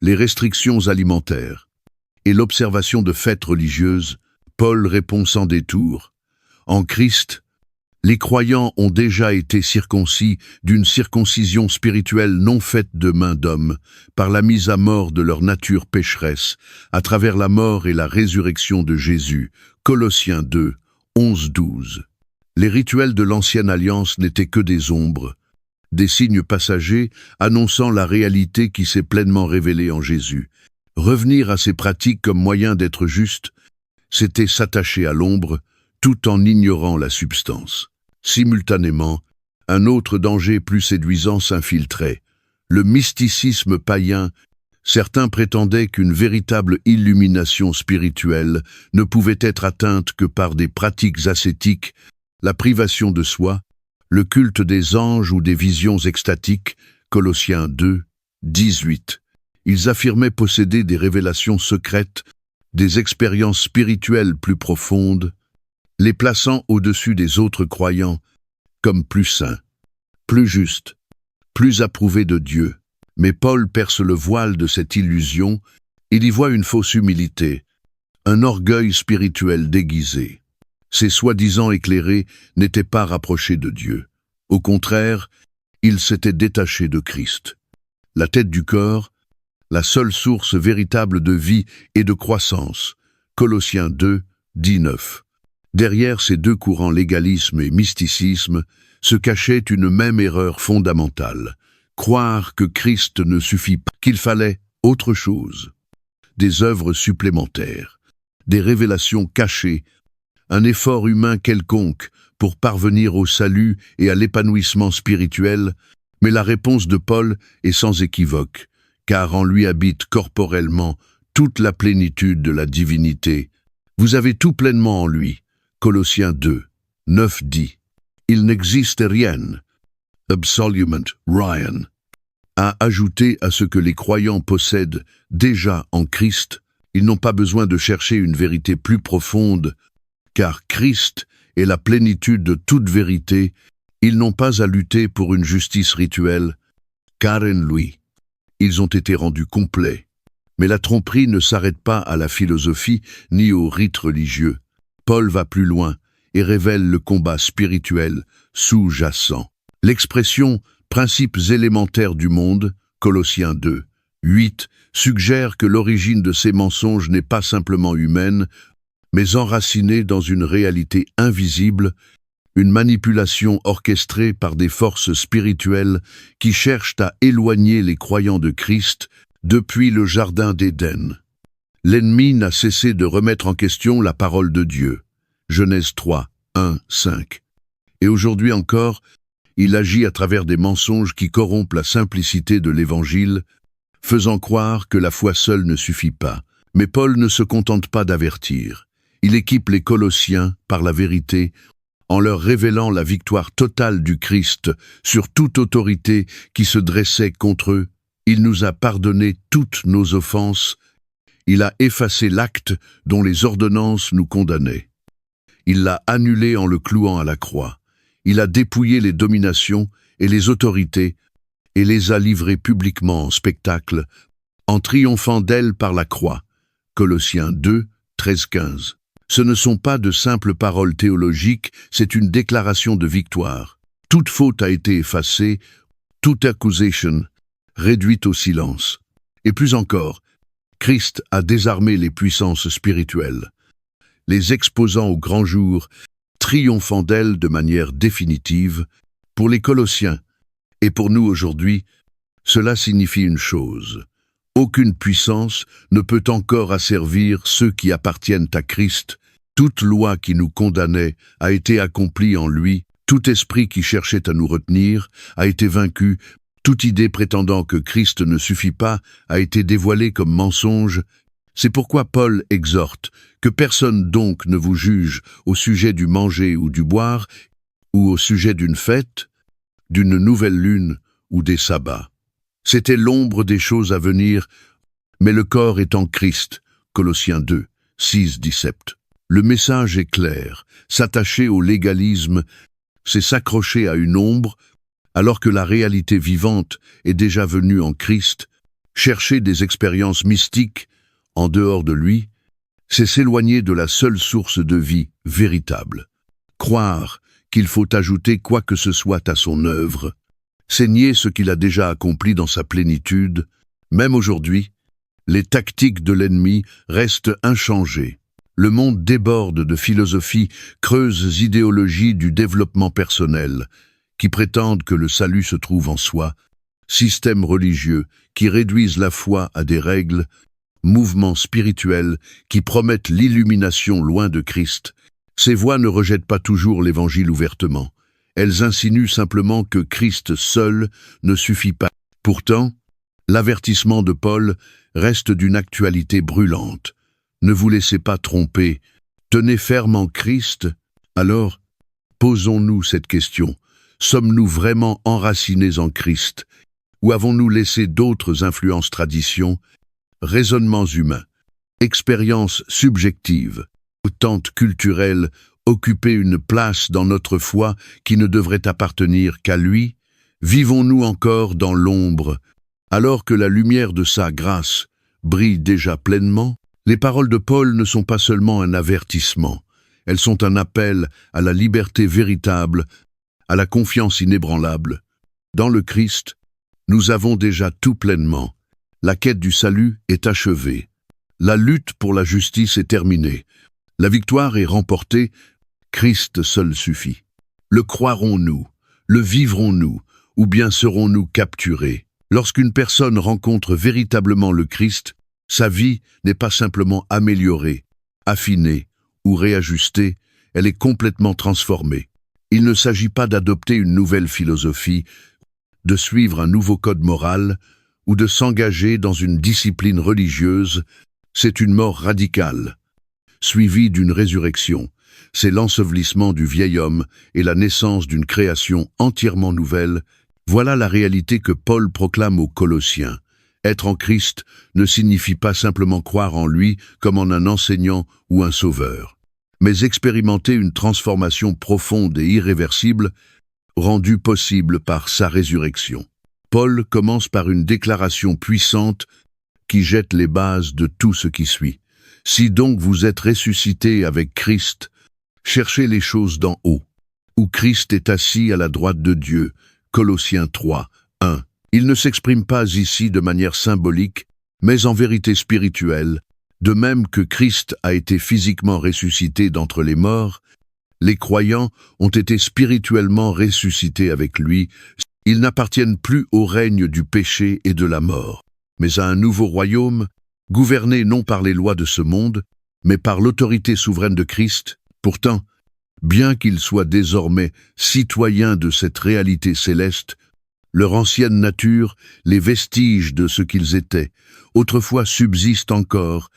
les restrictions alimentaires et l'observation de fêtes religieuses. Paul répond sans détour: en Christ, les croyants ont déjà été circoncis d'une circoncision spirituelle non faite de main d'homme, par la mise à mort de leur nature pécheresse, à travers la mort et la résurrection de Jésus. Colossiens 2, 11-12. Les rituels de l'ancienne alliance n'étaient que des ombres, des signes passagers annonçant la réalité qui s'est pleinement révélée en Jésus. Revenir à ces pratiques comme moyen d'être juste, c'était s'attacher à l'ombre, tout en ignorant la substance. Simultanément, un autre danger plus séduisant s'infiltrait, le mysticisme païen. Certains prétendaient qu'une véritable illumination spirituelle ne pouvait être atteinte que par des pratiques ascétiques, la privation de soi, le culte des anges ou des visions extatiques. Colossiens 2, 18. Ils affirmaient posséder des révélations secrètes, des expériences spirituelles plus profondes, les plaçant au-dessus des autres croyants comme plus saints, plus justes, plus approuvés de Dieu. Mais Paul perce le voile de cette illusion. Il y voit une fausse humilité, un orgueil spirituel déguisé. Ces soi-disant éclairés n'étaient pas rapprochés de Dieu. Au contraire, ils s'étaient détachés de Christ, la tête du corps, la seule source véritable de vie et de croissance. Colossiens 2, 19. Derrière ces deux courants, légalisme et mysticisme, se cachait une même erreur fondamentale: croire que Christ ne suffit pas, qu'il fallait autre chose. des œuvres supplémentaires, des révélations cachées, un effort humain quelconque pour parvenir au salut et à l'épanouissement spirituel, mais la réponse de Paul est sans équivoque, car en lui habite corporellement toute la plénitude de la divinité. Vous avez tout pleinement en lui. Colossiens 2, 9 dit. Il n'existe rien, absolument rien, à ajouter à ce que les croyants possèdent déjà en Christ. Ils n'ont pas besoin de chercher une vérité plus profonde, car Christ est la plénitude de toute vérité. Ils n'ont pas à lutter pour une justice rituelle, car en lui, ils ont été rendus complets. Mais la tromperie ne s'arrête pas à la philosophie ni aux rites religieux. Paul va plus loin et révèle le combat spirituel sous-jacent. L'expression « principes élémentaires du monde » Colossiens 2, 8 suggère que l'origine de ces mensonges n'est pas simplement humaine, mais enracinée dans une réalité invisible, une manipulation orchestrée par des forces spirituelles qui cherchent à éloigner les croyants de Christ depuis le Jardin d'Éden. L'ennemi n'a cessé de remettre en question la parole de Dieu. Genèse 3, 1, 5. Et aujourd'hui encore, il agit à travers des mensonges qui corrompent la simplicité de l'Évangile, faisant croire que la foi seule ne suffit pas. Mais Paul ne se contente pas d'avertir. Il équipe les Colossiens par la vérité, en leur révélant la victoire totale du Christ sur toute autorité qui se dressait contre eux. Il nous a pardonné toutes nos offenses. Il a effacé l'acte dont les ordonnances nous condamnaient. Il l'a annulé en le clouant à la croix. Il a dépouillé les dominations et les autorités et les a livrées publiquement en spectacle, en triomphant d'elles par la croix. Colossiens 2, 13-15. Ce ne sont pas de simples paroles théologiques, c'est une déclaration de victoire. Toute faute a été effacée, toute accusation réduite au silence. Et plus encore, Christ a désarmé les puissances spirituelles, les exposant au grand jour, triomphant d'elles de manière définitive. Pour les Colossiens, et pour nous aujourd'hui, cela signifie une chose. Aucune puissance ne peut encore asservir ceux qui appartiennent à Christ. Toute loi qui nous condamnait a été accomplie en lui. Tout esprit qui cherchait à nous retenir a été vaincu. Toute idée prétendant que Christ ne suffit pas a été dévoilée comme mensonge. C'est pourquoi Paul exhorte que personne donc ne vous juge au sujet du manger ou du boire, ou au sujet d'une fête, d'une nouvelle lune ou des sabbats. C'était l'ombre des choses à venir, mais le corps est en Christ. Colossiens 2, 6, 17. Le message est clair. S'attacher au légalisme, c'est s'accrocher à une ombre, alors que la réalité vivante est déjà venue en Christ. Chercher des expériences mystiques en dehors de lui, c'est s'éloigner de la seule source de vie véritable. Croire qu'il faut ajouter quoi que ce soit à son œuvre, c'est nier ce qu'il a déjà accompli dans sa plénitude. Même aujourd'hui, les tactiques de l'ennemi restent inchangées. Le monde déborde de philosophies, creuses idéologies du développement personnel, qui prétendent que le salut se trouve en soi, systèmes religieux qui réduisent la foi à des règles, mouvements spirituels qui promettent l'illumination loin de Christ. Ces voix ne rejettent pas toujours l'Évangile ouvertement. Elles insinuent simplement que Christ seul ne suffit pas. Pourtant, l'avertissement de Paul reste d'une actualité brûlante. Ne vous laissez pas tromper, tenez ferme en Christ. Alors, posons-nous cette question. Sommes-nous vraiment enracinés en Christ? Ou avons-nous laissé d'autres influences, traditions, raisonnements humains, expériences subjectives, attentes culturelles occuper une place dans notre foi qui ne devrait appartenir qu'à lui? Vivons-nous encore dans l'ombre, alors que la lumière de sa grâce brille déjà pleinement? Les paroles de Paul ne sont pas seulement un avertissement, elles sont un appel à la liberté véritable, à la confiance inébranlable. Dans le Christ, nous avons déjà tout pleinement. La quête du salut est achevée. La lutte pour la justice est terminée. La victoire est remportée. Christ seul suffit. Le croirons-nous? Le vivrons-nous? Ou bien serons-nous capturés? Lorsqu'une personne rencontre véritablement le Christ, Sa vie n'est pas simplement améliorée, affinée ou réajustée, elle est complètement transformée. Il ne s'agit pas d'adopter une nouvelle philosophie, de suivre un nouveau code moral ou de s'engager dans une discipline religieuse. C'est une mort radicale, suivie d'une résurrection. C'est l'ensevelissement du vieil homme et la naissance d'une création entièrement nouvelle. Voilà la réalité que Paul proclame aux Colossiens. Être en Christ ne signifie pas simplement croire en lui comme en un enseignant ou un sauveur, mais expérimenter une transformation profonde et irréversible, rendue possible par sa résurrection. Paul commence par une déclaration puissante qui jette les bases de tout ce qui suit. Si donc vous êtes ressuscités avec Christ, cherchez les choses d'en haut, où Christ est assis à la droite de Dieu. Colossiens 3, 1. Il ne s'exprime pas ici de manière symbolique, mais en vérité spirituelle. De même que Christ a été physiquement ressuscité d'entre les morts, les croyants ont été spirituellement ressuscités avec lui. Ils n'appartiennent plus au règne du péché et de la mort, mais à un nouveau royaume, gouverné non par les lois de ce monde, mais par l'autorité souveraine de Christ. Pourtant, bien qu'ils soient désormais citoyens de cette réalité céleste, leur ancienne nature, les vestiges de ce qu'ils étaient, autrefois subsistent encore,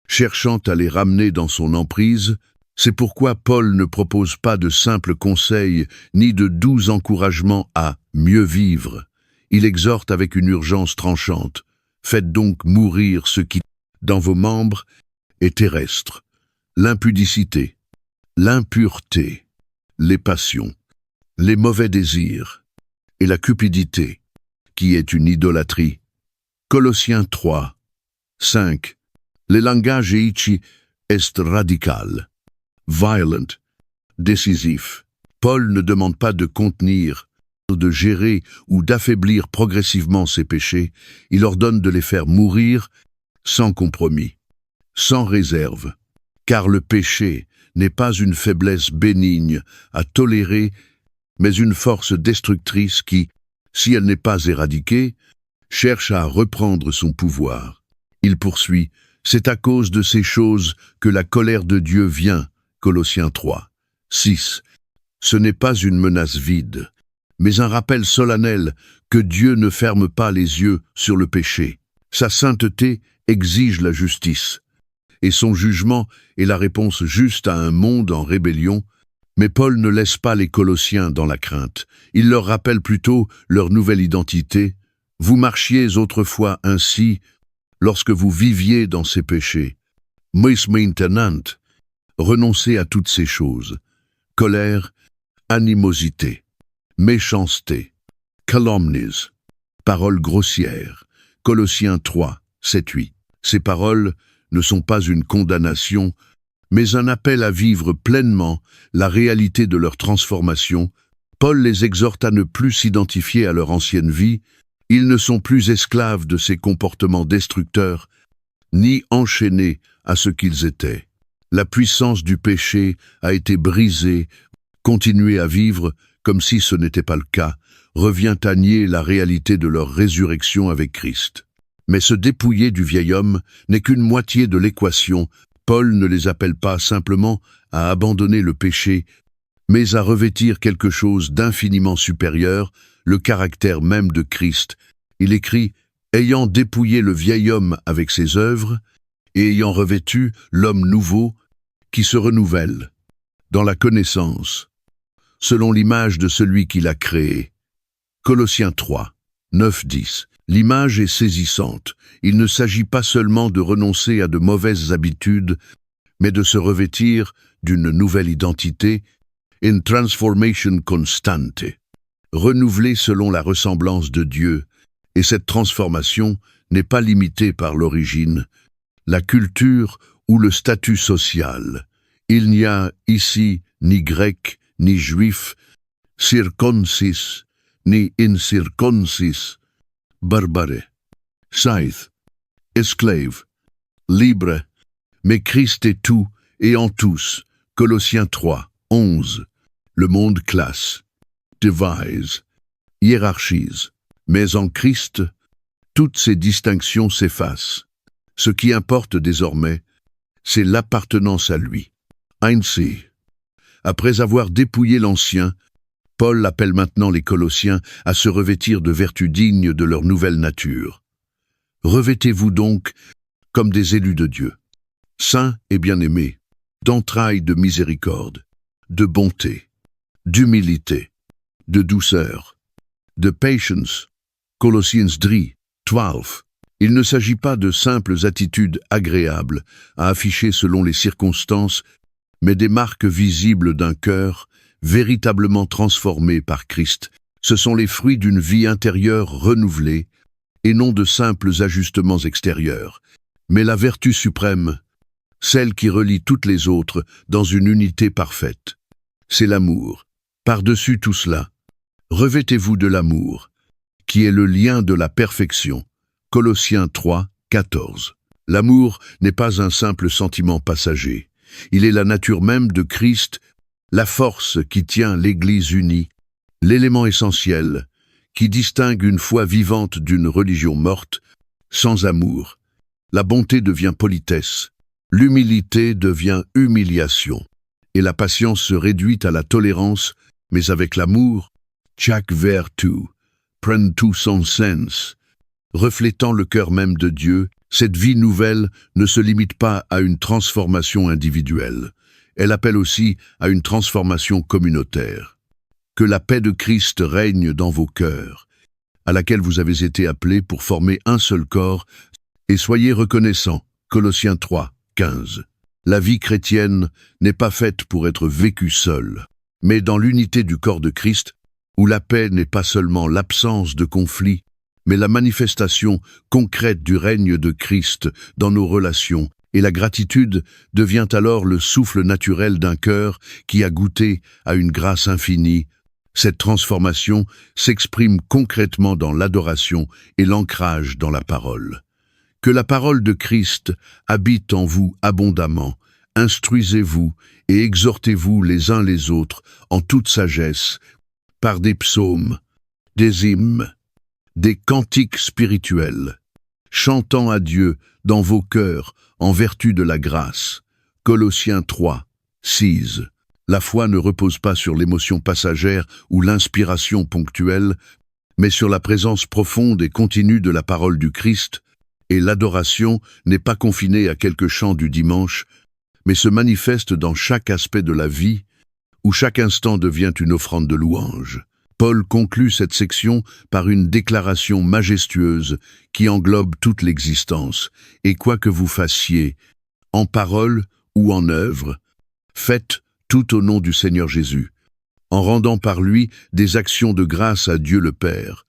cherchant à les ramener dans son emprise. C'est pourquoi Paul ne propose pas de simples conseils ni de doux encouragements à mieux vivre. Il exhorte avec une urgence tranchante. Faites donc mourir ce qui, dans vos membres, est terrestre. L'impudicité, l'impureté, les passions, les mauvais désirs et la cupidité, qui est une idolâtrie. Colossiens 3, 5. Le langage ici est radical, violent, décisif. Paul ne demande pas de contenir, de gérer ou d'affaiblir progressivement ses péchés, il ordonne de les faire mourir sans compromis, sans réserve, car le péché n'est pas une faiblesse bénigne à tolérer, mais une force destructrice qui, si elle n'est pas éradiquée, cherche à reprendre son pouvoir. Il poursuit, c'est à cause de ces choses que la colère de Dieu vient, Colossiens 3, 6. Ce n'est pas une menace vide, mais un rappel solennel que Dieu ne ferme pas les yeux sur le péché. Sa sainteté exige la justice, et son jugement est la réponse juste à un monde en rébellion. Mais Paul ne laisse pas les Colossiens dans la crainte. Il leur rappelle plutôt leur nouvelle identité. Vous marchiez autrefois ainsi lorsque vous viviez dans ces péchés. Mais maintenant, renoncez à toutes ces choses. Colère, animosité, méchanceté, calomnies, paroles grossières. Colossiens 3, 7, 8. Ces paroles ne sont pas une condamnation, mais un appel à vivre pleinement la réalité de leur transformation. Paul les exhorte à ne plus s'identifier à leur ancienne vie. Ils ne sont plus esclaves de ces comportements destructeurs, ni enchaînés à ce qu'ils étaient. La puissance du péché a été brisée. Continuer à vivre comme si ce n'était pas le cas revient à nier la réalité de leur résurrection avec Christ. Mais se dépouiller du vieil homme n'est qu'une moitié de l'équation. Paul ne les appelle pas simplement à abandonner le péché, mais à revêtir quelque chose d'infiniment supérieur, le caractère même de Christ. Il écrit « Ayant dépouillé le vieil homme avec ses œuvres, et ayant revêtu l'homme nouveau qui se renouvelle dans la connaissance, selon l'image de celui qui l'a créé. » Colossiens 3, 9, 10. L'image est saisissante. Il ne s'agit pas seulement de renoncer à de mauvaises habitudes, mais de se revêtir d'une nouvelle identité, une transformation constante, renouvelée selon la ressemblance de Dieu. Et cette transformation n'est pas limitée par l'origine, la culture ou le statut social. Il n'y a ici ni grec, ni juif, circoncis, ni incirconcis, barbare, scythe, esclave, libre, mais Christ est tout et en tous. Colossiens 3, 11. Le monde classe, divise, hiérarchise, mais en Christ, toutes ces distinctions s'effacent. Ce qui importe désormais, c'est l'appartenance à lui. Ainsi, après avoir dépouillé l'Ancien, Paul appelle maintenant les Colossiens à se revêtir de vertus dignes de leur nouvelle nature. Revêtez-vous donc comme des élus de Dieu, saints et bien-aimés, d'entrailles de miséricorde, de bonté, d'humilité, de douceur, de patience. Colossiens 3:12. Il ne s'agit pas de simples attitudes agréables à afficher selon les circonstances, mais des marques visibles d'un cœur véritablement transformé par Christ. Ce sont les fruits d'une vie intérieure renouvelée, et non de simples ajustements extérieurs, mais la vertu suprême, celle qui relie toutes les autres dans une unité parfaite. C'est l'amour. Par-dessus tout cela, revêtez-vous de l'amour, qui est le lien de la perfection. Colossiens 3:14. L'amour n'est pas un simple sentiment passager. Il est la nature même de Christ, la force qui tient l'Église unie, l'élément essentiel qui distingue une foi vivante d'une religion morte. Sans amour, la bonté devient politesse, l'humilité devient humiliation, et la patience se réduit à la tolérance, mais avec l'amour, chaque vertu prend tout son sens. Reflétant le cœur même de Dieu, cette vie nouvelle ne se limite pas à une transformation individuelle. Elle appelle aussi à une transformation communautaire. Que la paix de Christ règne dans vos cœurs, à laquelle vous avez été appelés pour former un seul corps, et soyez reconnaissants. Colossiens 3:15. La vie chrétienne n'est pas faite pour être vécue seule, mais dans l'unité du corps de Christ, où la paix n'est pas seulement l'absence de conflit, mais la manifestation concrète du règne de Christ dans nos relations, et la gratitude devient alors le souffle naturel d'un cœur qui a goûté à une grâce infinie. Cette transformation s'exprime concrètement dans l'adoration et l'ancrage dans la parole. Que la parole de Christ habite en vous abondamment. Instruisez-vous et exhortez-vous les uns les autres en toute sagesse, par des psaumes, des hymnes, des cantiques spirituels, chantant à Dieu dans vos cœurs en vertu de la grâce. Colossiens 3:6. La foi ne repose pas sur l'émotion passagère ou l'inspiration ponctuelle, mais sur la présence profonde et continue de la parole du Christ, et l'adoration n'est pas confinée à quelques chants du dimanche, mais se manifeste dans chaque aspect de la vie, où chaque instant devient une offrande de louange. Paul conclut cette section par une déclaration majestueuse qui englobe toute l'existence. Et quoi que vous fassiez, en parole ou en œuvre, faites tout au nom du Seigneur Jésus, en rendant par lui des actions de grâce à Dieu le Père.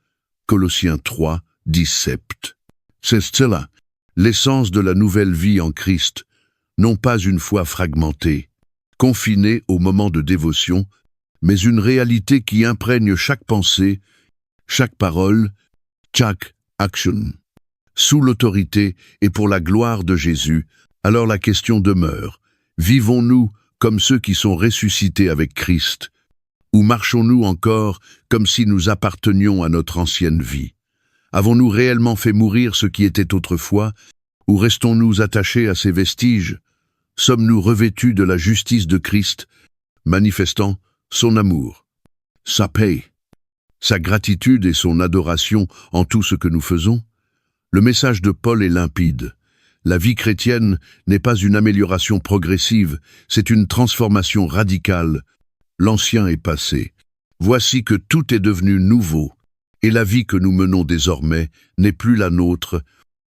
Colossiens 3:17. C'est cela, l'essence de la nouvelle vie en Christ, non pas une foi fragmentée, confinée au moment de dévotion, mais une réalité qui imprègne chaque pensée, chaque parole, chaque action. Sous l'autorité et pour la gloire de Jésus, alors la question demeure, vivons-nous comme ceux qui sont ressuscités avec Christ, ou marchons-nous encore comme si nous appartenions à notre ancienne vie? Avons-nous réellement fait mourir ce qui était autrefois, ou restons-nous attachés à ces vestiges? Sommes-nous revêtus de la justice de Christ, manifestant son amour, sa paix, sa gratitude et son adoration en tout ce que nous faisons? Le message de Paul est limpide. La vie chrétienne n'est pas une amélioration progressive, c'est une transformation radicale. L'ancien est passé. Voici que tout est devenu nouveau, et la vie que nous menons désormais n'est plus la nôtre,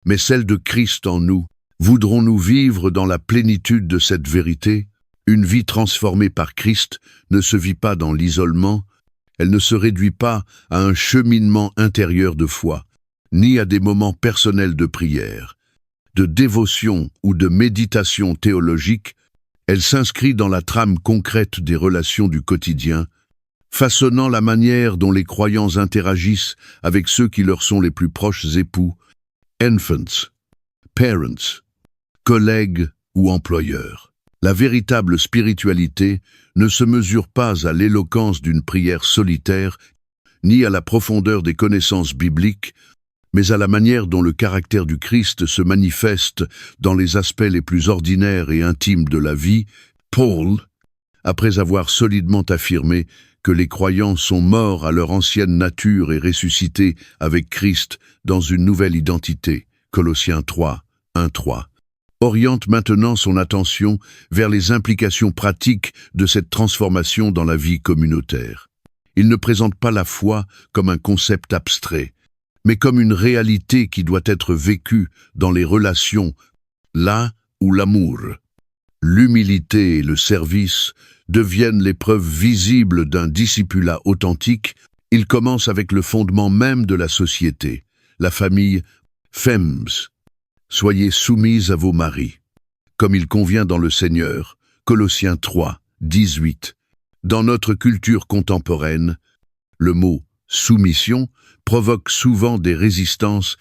mais celle de Christ en nous. Voudrons-nous vivre dans la plénitude de cette vérité? Une vie transformée par Christ ne se vit pas dans l'isolement, elle ne se réduit pas à un cheminement intérieur de foi, ni à des moments personnels de prière, de dévotion ou de méditation théologique. Elle s'inscrit dans la trame concrète des relations du quotidien, façonnant la manière dont les croyants interagissent avec ceux qui leur sont les plus proches époux, infants, parents, collègues ou employeurs. La véritable spiritualité ne se mesure pas à l'éloquence d'une prière solitaire, ni à la profondeur des connaissances bibliques, mais à la manière dont le caractère du Christ se manifeste dans les aspects les plus ordinaires et intimes de la vie, Paul, après avoir solidement affirmé que les croyants sont morts à leur ancienne nature et ressuscités avec Christ dans une nouvelle identité, Colossiens 3, 1-3, oriente maintenant son attention vers les implications pratiques de cette transformation dans la vie communautaire. Il ne présente pas la foi comme un concept abstrait, mais comme une réalité qui doit être vécue dans les relations, là où l'amour, l'humilité et le service deviennent les preuves visibles d'un discipulat authentique. Il commence avec le fondement même de la société, la famille Femmes. Soyez soumises à vos maris, comme il convient dans le Seigneur, Colossiens 3, 18. Dans notre culture contemporaine, le mot « soumission » provoque souvent des résistances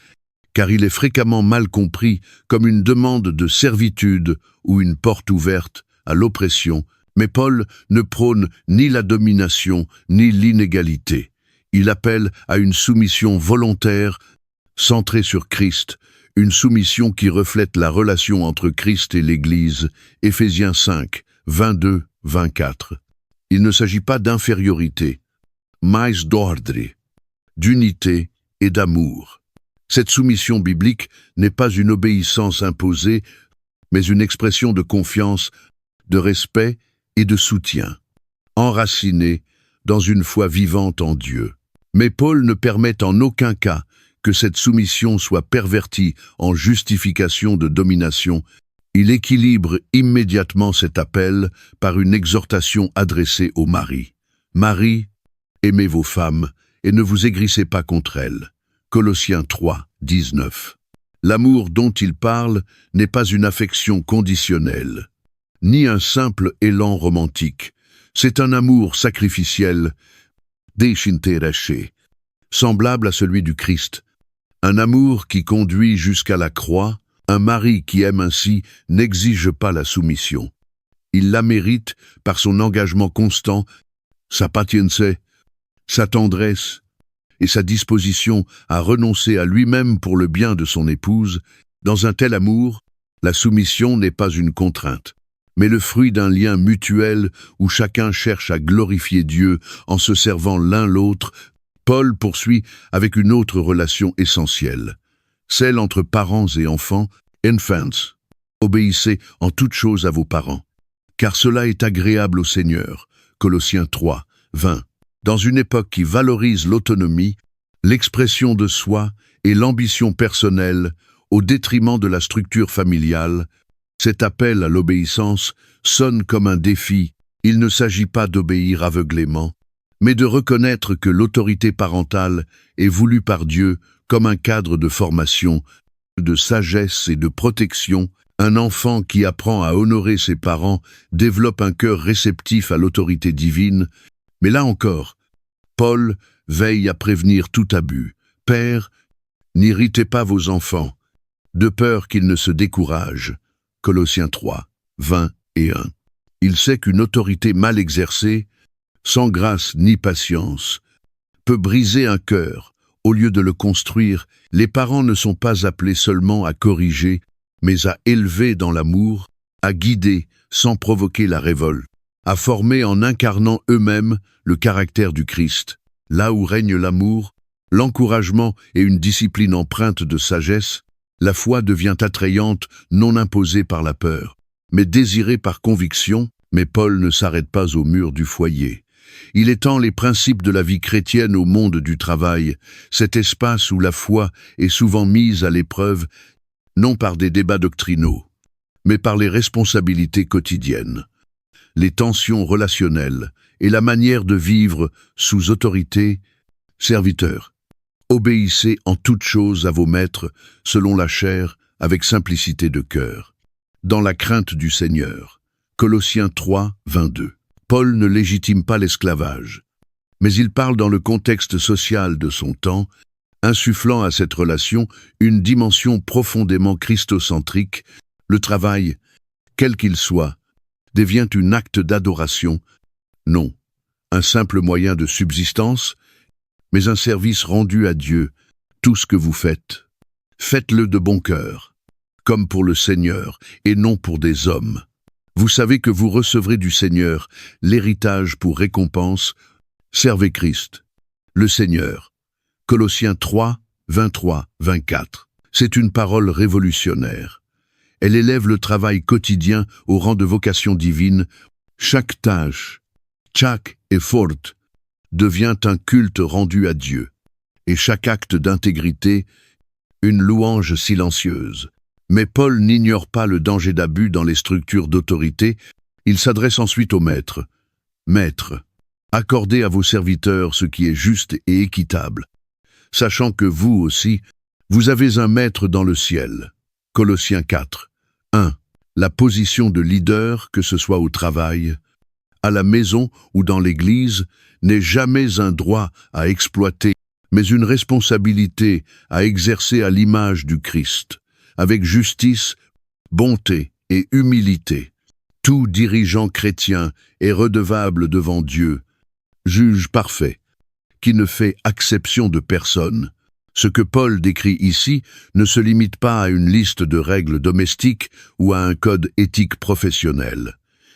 car il est fréquemment mal compris comme une demande de servitude ou une porte ouverte à l'oppression, mais Paul ne prône ni la domination ni l'inégalité. Il appelle à une soumission volontaire, centrée sur Christ, une soumission qui reflète la relation entre Christ et l'Église, Éphésiens 5, 22-24. Il ne s'agit pas d'infériorité, mais d'ordre, d'unité et d'amour. Cette soumission biblique n'est pas une obéissance imposée, mais une expression de confiance, de respect et de soutien, enracinée dans une foi vivante en Dieu. Mais Paul ne permet en aucun cas que cette soumission soit pervertie en justification de domination. Il équilibre immédiatement cet appel par une exhortation adressée aux maris. Maris, aimez vos femmes et ne vous aigrissez pas contre elles. Colossiens 3, 19. L'amour dont il parle n'est pas une affection conditionnelle, ni un simple élan romantique. C'est un amour sacrificiel, désinteressé, semblable à celui du Christ. Un amour qui conduit jusqu'à la croix. Un mari qui aime ainsi n'exige pas la soumission. Il la mérite par son engagement constant, sa patience, sa tendresse et sa disposition à renoncer à lui-même pour le bien de son épouse. Dans un tel amour, la soumission n'est pas une contrainte, mais le fruit d'un lien mutuel où chacun cherche à glorifier Dieu en se servant l'un l'autre. Paul poursuit avec une autre relation essentielle, celle entre parents et enfants, infants. Obéissez en toutes choses à vos parents, car cela est agréable au Seigneur. Colossiens 3, 20. Dans une époque qui valorise l'autonomie, l'expression de soi et l'ambition personnelle au détriment de la structure familiale, cet appel à l'obéissance sonne comme un défi. Il ne s'agit pas d'obéir aveuglément, mais de reconnaître que l'autorité parentale est voulue par Dieu comme un cadre de formation, de sagesse et de protection. Un enfant qui apprend à honorer ses parents développe un cœur réceptif à l'autorité divine. Mais là encore, Paul veille à prévenir tout abus. Père, n'irritez pas vos enfants, de peur qu'ils ne se découragent. Colossiens 3, 20 et 1. Il sait qu'une autorité mal exercée, sans grâce ni patience, peut briser un cœur. Au lieu de le construire, les parents ne sont pas appelés seulement à corriger, mais à élever dans l'amour, à guider sans provoquer la révolte, à former en incarnant eux-mêmes le caractère du Christ. Là où règne l'amour, l'encouragement et une discipline empreinte de sagesse, la foi devient attrayante, non imposée par la peur, mais désirée par conviction. Mais Paul ne s'arrête pas au mur du foyer. Il étend les principes de la vie chrétienne au monde du travail, cet espace où la foi est souvent mise à l'épreuve, non par des débats doctrinaux, mais par les responsabilités quotidiennes, les tensions relationnelles et la manière de vivre sous autorité. Serviteurs, obéissez en toutes choses à vos maîtres, selon la chair, avec simplicité de cœur, dans la crainte du Seigneur. Colossiens 3, 22. Paul ne légitime pas l'esclavage, mais il parle dans le contexte social de son temps, insufflant à cette relation une dimension profondément christocentrique. Le travail, quel qu'il soit, devient un acte d'adoration, non un simple moyen de subsistance, mais un service rendu à Dieu, Tout ce que vous faites, faites-le de bon cœur, comme pour le Seigneur et non pour des hommes. Vous savez que vous recevrez du Seigneur l'héritage pour récompense. Servez Christ, le Seigneur. Colossiens 3, 23-24. C'est une parole révolutionnaire. Elle élève le travail quotidien au rang de vocation divine. Chaque tâche, chaque effort, devient un culte rendu à Dieu. Et chaque acte d'intégrité, une louange silencieuse. Mais Paul n'ignore pas le danger d'abus dans les structures d'autorité. Il s'adresse ensuite au maître. Maître, accordez à vos serviteurs ce qui est juste et équitable, sachant que vous aussi, vous avez un maître dans le ciel. Colossiens 4, 1. La position de leader, que ce soit au travail, à la maison ou dans l'Église, n'est jamais un droit à exploiter, mais une responsabilité à exercer à l'image du Christ, avec justice, bonté et humilité. Tout dirigeant chrétien est redevable devant Dieu, juge parfait, qui ne fait exception de personne. Ce que Paul décrit ici ne se limite pas à une liste de règles domestiques ou à un code éthique professionnel.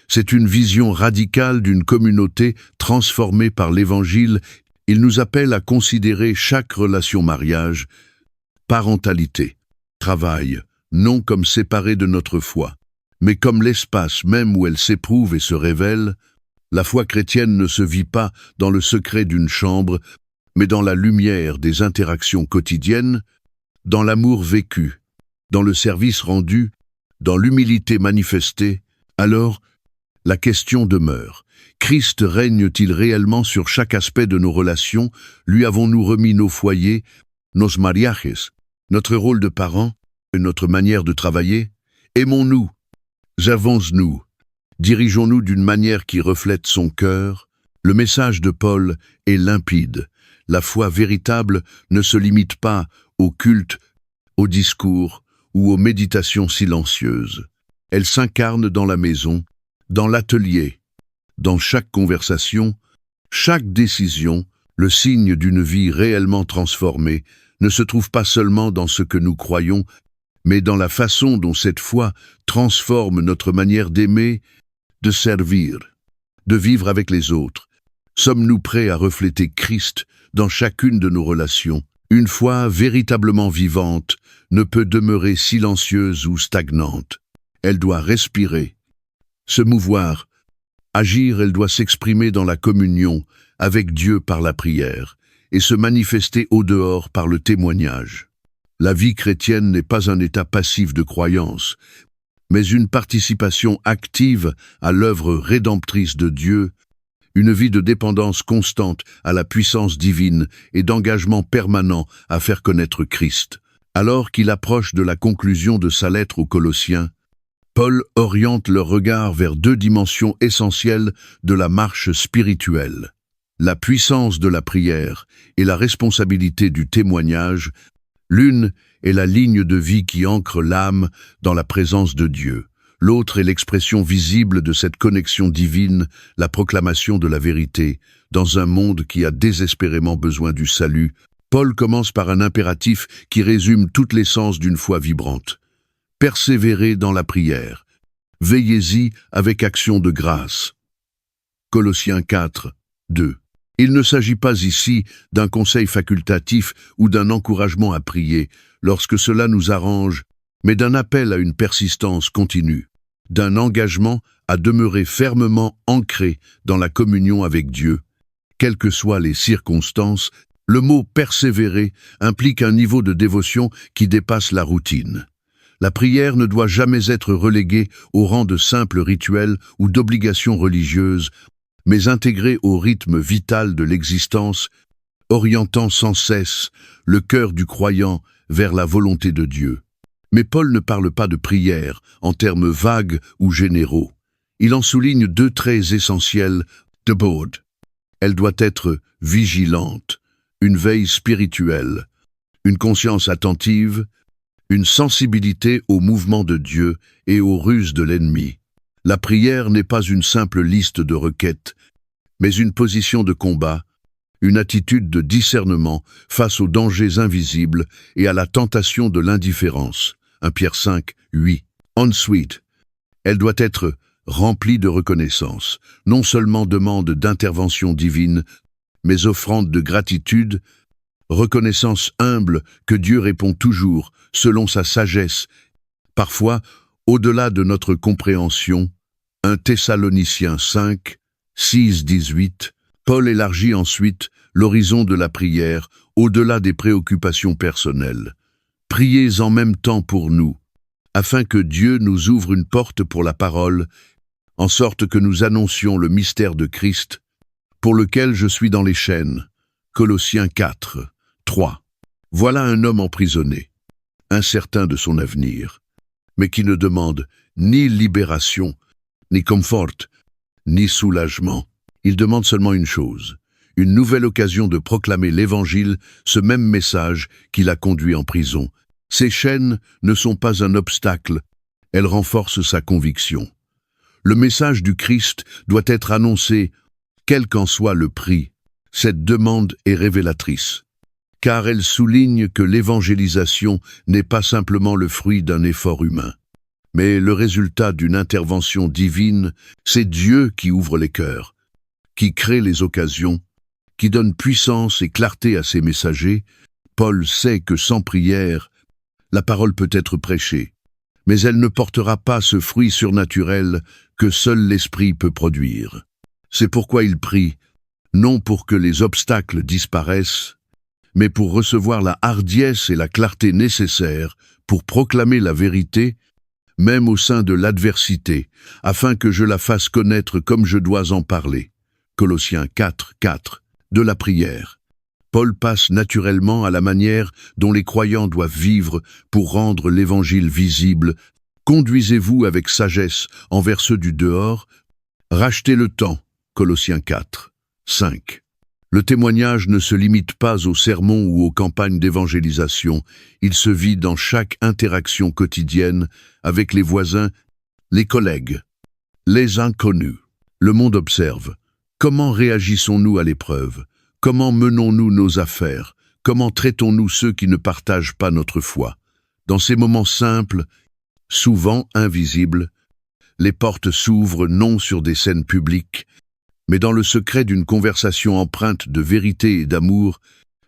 C'est une vision radicale d'une communauté transformée par l'Évangile. Il nous appelle à considérer chaque relation mariage, parentalité, travail, non comme séparée de notre foi, mais comme l'espace même où elle s'éprouve et se révèle. La foi chrétienne ne se vit pas dans le secret d'une chambre, mais dans la lumière des interactions quotidiennes, dans l'amour vécu, dans le service rendu, dans l'humilité manifestée. Alors, la question demeure. Christ règne-t-il réellement sur chaque aspect de nos relations? Lui avons-nous remis nos foyers, nos mariages, notre rôle de parents, notre manière de travailler? Aimons-nous? Avons-nous? Dirigeons-nous d'une manière qui reflète son cœur? Le message de Paul est limpide. La foi véritable ne se limite pas au culte, au discours ou aux méditations silencieuses. Elle s'incarne dans la maison, dans l'atelier, dans chaque conversation, chaque décision. Le signe d'une vie réellement transformée ne se trouve pas seulement dans ce que nous croyons, mais dans la façon dont cette foi transforme notre manière d'aimer, de servir, de vivre avec les autres. Sommes-nous prêts à refléter Christ dans chacune de nos relations? Une foi véritablement vivante ne peut demeurer silencieuse ou stagnante. Elle doit respirer, se mouvoir, agir. Elle doit s'exprimer dans la communion avec Dieu par la prière et se manifester au dehors par le témoignage. La vie chrétienne n'est pas un état passif de croyance, mais une participation active à l'œuvre rédemptrice de Dieu, une vie de dépendance constante à la puissance divine et d'engagement permanent à faire connaître Christ. Alors qu'il approche de la conclusion de sa lettre aux Colossiens, Paul oriente leur regard vers deux dimensions essentielles de la marche spirituelle: la puissance de la prière et la responsabilité du témoignage. L'une est la ligne de vie qui ancre l'âme dans la présence de Dieu. L'autre est l'expression visible de cette connexion divine, la proclamation de la vérité, dans un monde qui a désespérément besoin du salut. Paul commence par un impératif qui résume toute l'essence d'une foi vibrante. Persévérez dans la prière. Veillez-y avec action de grâce. Colossiens 4, 2. Il ne s'agit pas ici d'un conseil facultatif ou d'un encouragement à prier lorsque cela nous arrange, mais d'un appel à une persistance continue, d'un engagement à demeurer fermement ancré dans la communion avec Dieu. Quelles que soient les circonstances, le mot « persévérer » implique un niveau de dévotion qui dépasse la routine. La prière ne doit jamais être reléguée au rang de simple rituel ou d'obligation religieuse, mais intégrée au rythme vital de l'existence, orientant sans cesse le cœur du croyant vers la volonté de Dieu. Mais Paul ne parle pas de prière en termes vagues ou généraux. Il en souligne deux traits essentiels de Paul. Elle doit être vigilante, une veille spirituelle, une conscience attentive, une sensibilité au mouvement de Dieu et aux ruses de l'ennemi. La prière n'est pas une simple liste de requêtes, mais une position de combat, une attitude de discernement face aux dangers invisibles et à la tentation de l'indifférence. 1 Pierre 5, 8. Ensuite, elle doit être remplie de reconnaissance, non seulement demande d'intervention divine, mais offrande de gratitude, reconnaissance humble que Dieu répond toujours, selon sa sagesse, parfois au-delà de notre compréhension. 1 Thessaloniciens 5, 6, 18. Paul élargit ensuite l'horizon de la prière au-delà des préoccupations personnelles. Priez en même temps pour nous, afin que Dieu nous ouvre une porte pour la parole, en sorte que nous annoncions le mystère de Christ, pour lequel je suis dans les chaînes. Colossiens 4, 3. Voilà un homme emprisonné, incertain de son avenir, mais qui ne demande ni libération, ni confort, ni soulagement. Il demande seulement une chose, une nouvelle occasion de proclamer l'Évangile, ce même message qui l'a conduit en prison. Ces chaînes ne sont pas un obstacle, elles renforcent sa conviction. Le message du Christ doit être annoncé, quel qu'en soit le prix. Cette demande est révélatrice, car elle souligne que l'évangélisation n'est pas simplement le fruit d'un effort humain, mais le résultat d'une intervention divine. C'est Dieu qui ouvre les cœurs, qui crée les occasions, qui donne puissance et clarté à ses messagers. Paul sait que sans prière, la parole peut être prêchée, mais elle ne portera pas ce fruit surnaturel que seul l'Esprit peut produire. C'est pourquoi il prie, non pour que les obstacles disparaissent, mais pour recevoir la hardiesse et la clarté nécessaires pour proclamer la vérité, même au sein de l'adversité, afin que je la fasse connaître comme je dois en parler. Colossiens 4, 4. De la prière. Paul passe naturellement à la manière dont les croyants doivent vivre pour rendre l'Évangile visible. Conduisez-vous avec sagesse envers ceux du dehors. Rachetez le temps. Colossiens 4, 5. Le témoignage ne se limite pas aux sermons ou aux campagnes d'évangélisation. Il se vit dans chaque interaction quotidienne avec les voisins, les collègues, les inconnus. Le monde observe. Comment réagissons-nous à l'épreuve? Comment menons-nous nos affaires? Comment traitons-nous ceux qui ne partagent pas notre foi? Dans ces moments simples, souvent invisibles, les portes s'ouvrent non sur des scènes publiques, mais dans le secret d'une conversation empreinte de vérité et d'amour.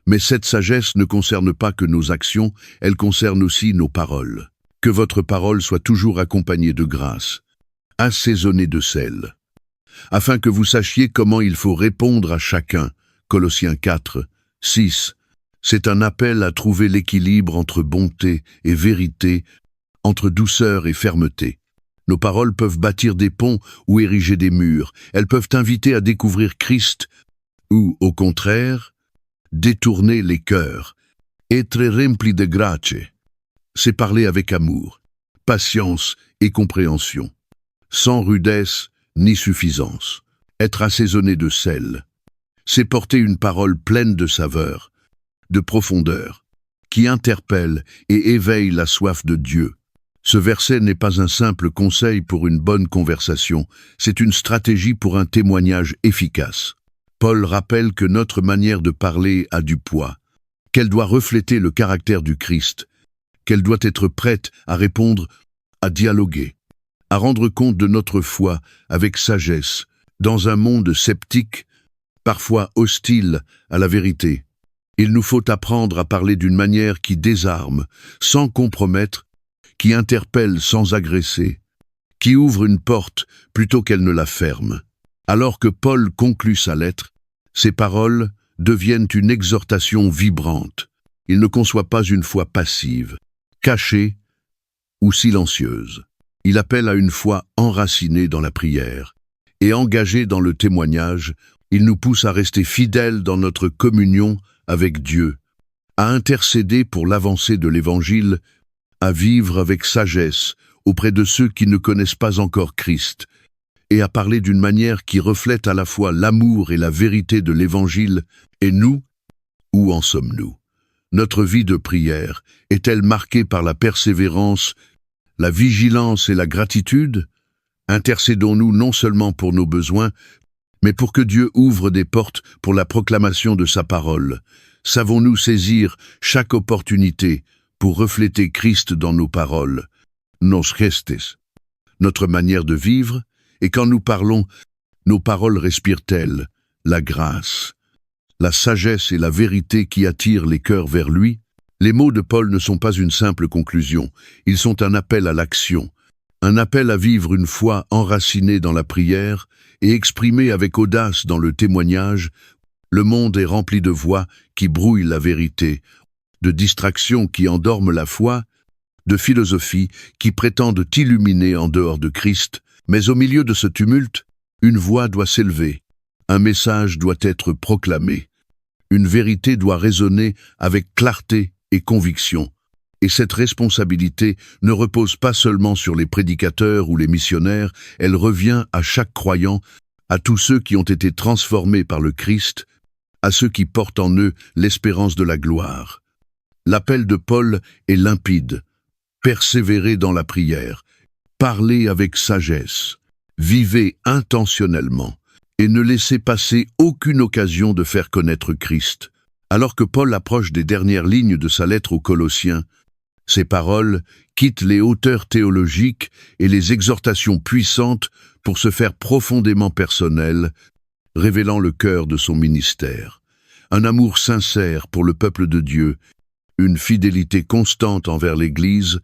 Mais cette sagesse ne concerne pas que nos actions, elle concerne aussi nos paroles. Que votre parole soit toujours accompagnée de grâce, assaisonnée de sel, afin que vous sachiez comment il faut répondre à chacun. Colossiens 4, 6. C'est un appel à trouver l'équilibre entre bonté et vérité, entre douceur et fermeté. Nos paroles peuvent bâtir des ponts ou ériger des murs. Elles peuvent inviter à découvrir Christ ou, au contraire, détourner les cœurs. Être rempli de grace. C'est parler avec amour, patience et compréhension, sans rudesse ni suffisance. Être assaisonné de sel. C'est porter une parole pleine de saveur, de profondeur, qui interpelle et éveille la soif de Dieu. Ce verset n'est pas un simple conseil pour une bonne conversation, c'est une stratégie pour un témoignage efficace. Paul rappelle que notre manière de parler a du poids, qu'elle doit refléter le caractère du Christ, qu'elle doit être prête à répondre, à dialoguer, à rendre compte de notre foi avec sagesse, dans un monde sceptique, parfois hostile à la vérité. Il nous faut apprendre à parler d'une manière qui désarme, sans compromettre, qui interpelle sans agresser, qui ouvre une porte plutôt qu'elle ne la ferme. Alors que Paul conclut sa lettre, ses paroles deviennent une exhortation vibrante. Il ne conçoit pas une foi passive, cachée ou silencieuse. Il appelle à une foi enracinée dans la prière et engagée dans le témoignage. Il nous pousse à rester fidèles dans notre communion avec Dieu, à intercéder pour l'avancée de l'Évangile, à vivre avec sagesse auprès de ceux qui ne connaissent pas encore Christ, et à parler d'une manière qui reflète à la fois l'amour et la vérité de l'Évangile. Et nous, où en sommes-nous? Notre vie de prière est-elle marquée par la persévérance, la vigilance et la gratitude? Intercédons-nous non seulement pour nos besoins, mais pour que Dieu ouvre des portes pour la proclamation de sa parole. Savons-nous saisir chaque opportunité pour refléter Christ dans nos paroles, nos gestes, notre manière de vivre, et quand nous parlons, nos paroles respirent-elles la grâce, la sagesse et la vérité qui attirent les cœurs vers lui? Les mots de Paul ne sont pas une simple conclusion, ils sont un appel à l'action, un appel à vivre une foi enracinée dans la prière et exprimée avec audace dans le témoignage. Le monde est rempli de voix qui brouillent la vérité, de distractions qui endorment la foi, de philosophies qui prétendent illuminer en dehors de Christ, mais au milieu de ce tumulte, une voix doit s'élever, un message doit être proclamé, une vérité doit résonner avec clarté et conviction. Et cette responsabilité ne repose pas seulement sur les prédicateurs ou les missionnaires, elle revient à chaque croyant, à tous ceux qui ont été transformés par le Christ, à ceux qui portent en eux l'espérance de la gloire. L'appel de Paul est limpide. Persévérez dans la prière, parlez avec sagesse, vivez intentionnellement et ne laissez passer aucune occasion de faire connaître Christ. Alors que Paul approche des dernières lignes de sa lettre aux Colossiens, ses paroles quittent les hauteurs théologiques et les exhortations puissantes pour se faire profondément personnelles, révélant le cœur de son ministère. Un amour sincère pour le peuple de Dieu, une fidélité constante envers l'Église,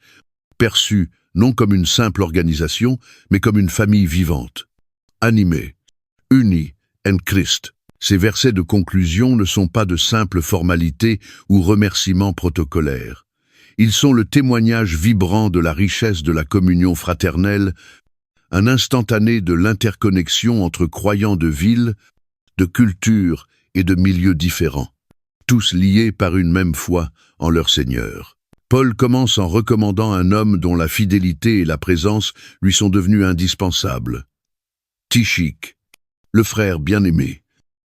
perçue non comme une simple organisation, mais comme une famille vivante. Animée, unie en Christ. Ces versets de conclusion ne sont pas de simples formalités ou remerciements protocolaires. Ils sont le témoignage vibrant de la richesse de la communion fraternelle, un instantané de l'interconnexion entre croyants de villes, de cultures et de milieux différents, tous liés par une même foi en leur Seigneur. Paul commence en recommandant un homme dont la fidélité et la présence lui sont devenues indispensables. Tychik, le frère bien-aimé,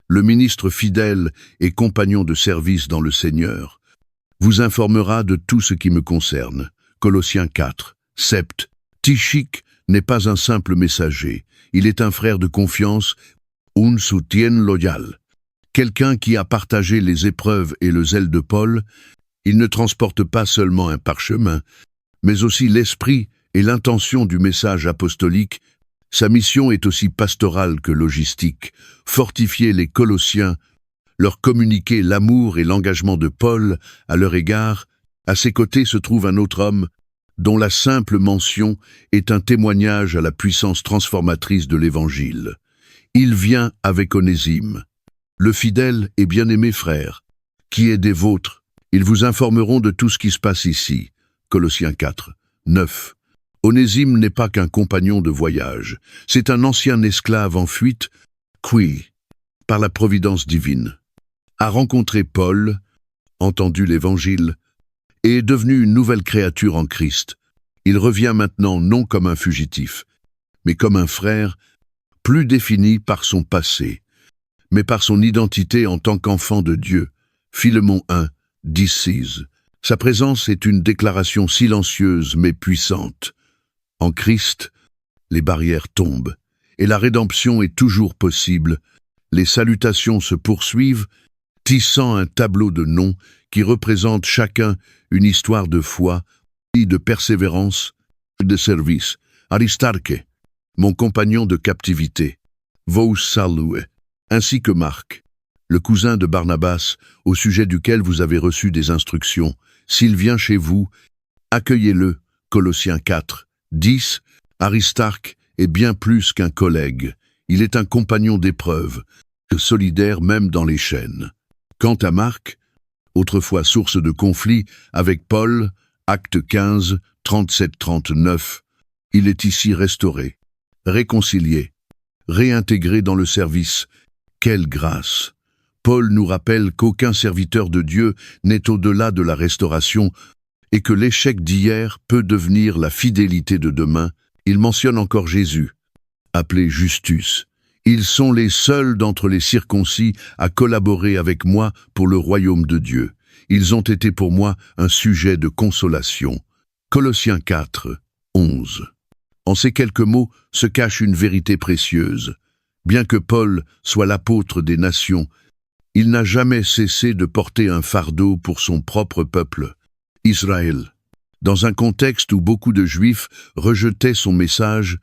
le ministre fidèle et compagnon de service dans le Seigneur, vous informera de tout ce qui me concerne. Colossiens 4, Sept. Tychik n'est pas un simple messager, il est un frère de confiance, un soutien loyal. Quelqu'un qui a partagé les épreuves et le zèle de Paul, il ne transporte pas seulement un parchemin, mais aussi l'esprit et l'intention du message apostolique. Sa mission est aussi pastorale que logistique, fortifier les Colossiens, leur communiquer l'amour et l'engagement de Paul à leur égard. À ses côtés se trouve un autre homme, dont la simple mention est un témoignage à la puissance transformatrice de l'Évangile. Il vient avec Onésime, le fidèle et bien-aimé frère, qui est des vôtres. Ils vous informeront de tout ce qui se passe ici. Colossiens 4, 9. Onésime n'est pas qu'un compagnon de voyage, c'est un ancien esclave en fuite, qui, par la providence divine, a rencontré Paul, entendu l'Évangile, et est devenu une nouvelle créature en Christ. Il revient maintenant non comme un fugitif, mais comme un frère, plus défini par son passé, mais par son identité en tant qu'enfant de Dieu. Philémon 1, 10-16. Sa présence est une déclaration silencieuse mais puissante. En Christ, les barrières tombent, et la rédemption est toujours possible. Les salutations se poursuivent, tissant un tableau de noms qui représente chacun une histoire de foi, de persévérance, de service. Aristarque, mon compagnon de captivité, vous salue, ainsi que Marc, le cousin de Barnabas, au sujet duquel vous avez reçu des instructions. S'il vient chez vous, accueillez-le. Colossiens 4, 10. Aristarque est bien plus qu'un collègue. Il est un compagnon d'épreuve, solidaire même dans les chaînes. Quant à Marc, autrefois source de conflit avec Paul, acte 15, 37-39, il est ici restauré, réconcilié, réintégré dans le service. Quelle grâce! Paul nous rappelle qu'aucun serviteur de Dieu n'est au-delà de la restauration et que l'échec d'hier peut devenir la fidélité de demain. Il mentionne encore Jésus, appelé Justus. Ils sont les seuls d'entre les circoncis à collaborer avec moi pour le royaume de Dieu. Ils ont été pour moi un sujet de consolation. Colossiens 4, 11. En ces quelques mots se cache une vérité précieuse. Bien que Paul soit l'apôtre des nations, il n'a jamais cessé de porter un fardeau pour son propre peuple, Israël. Dans un contexte où beaucoup de Juifs rejetaient son message,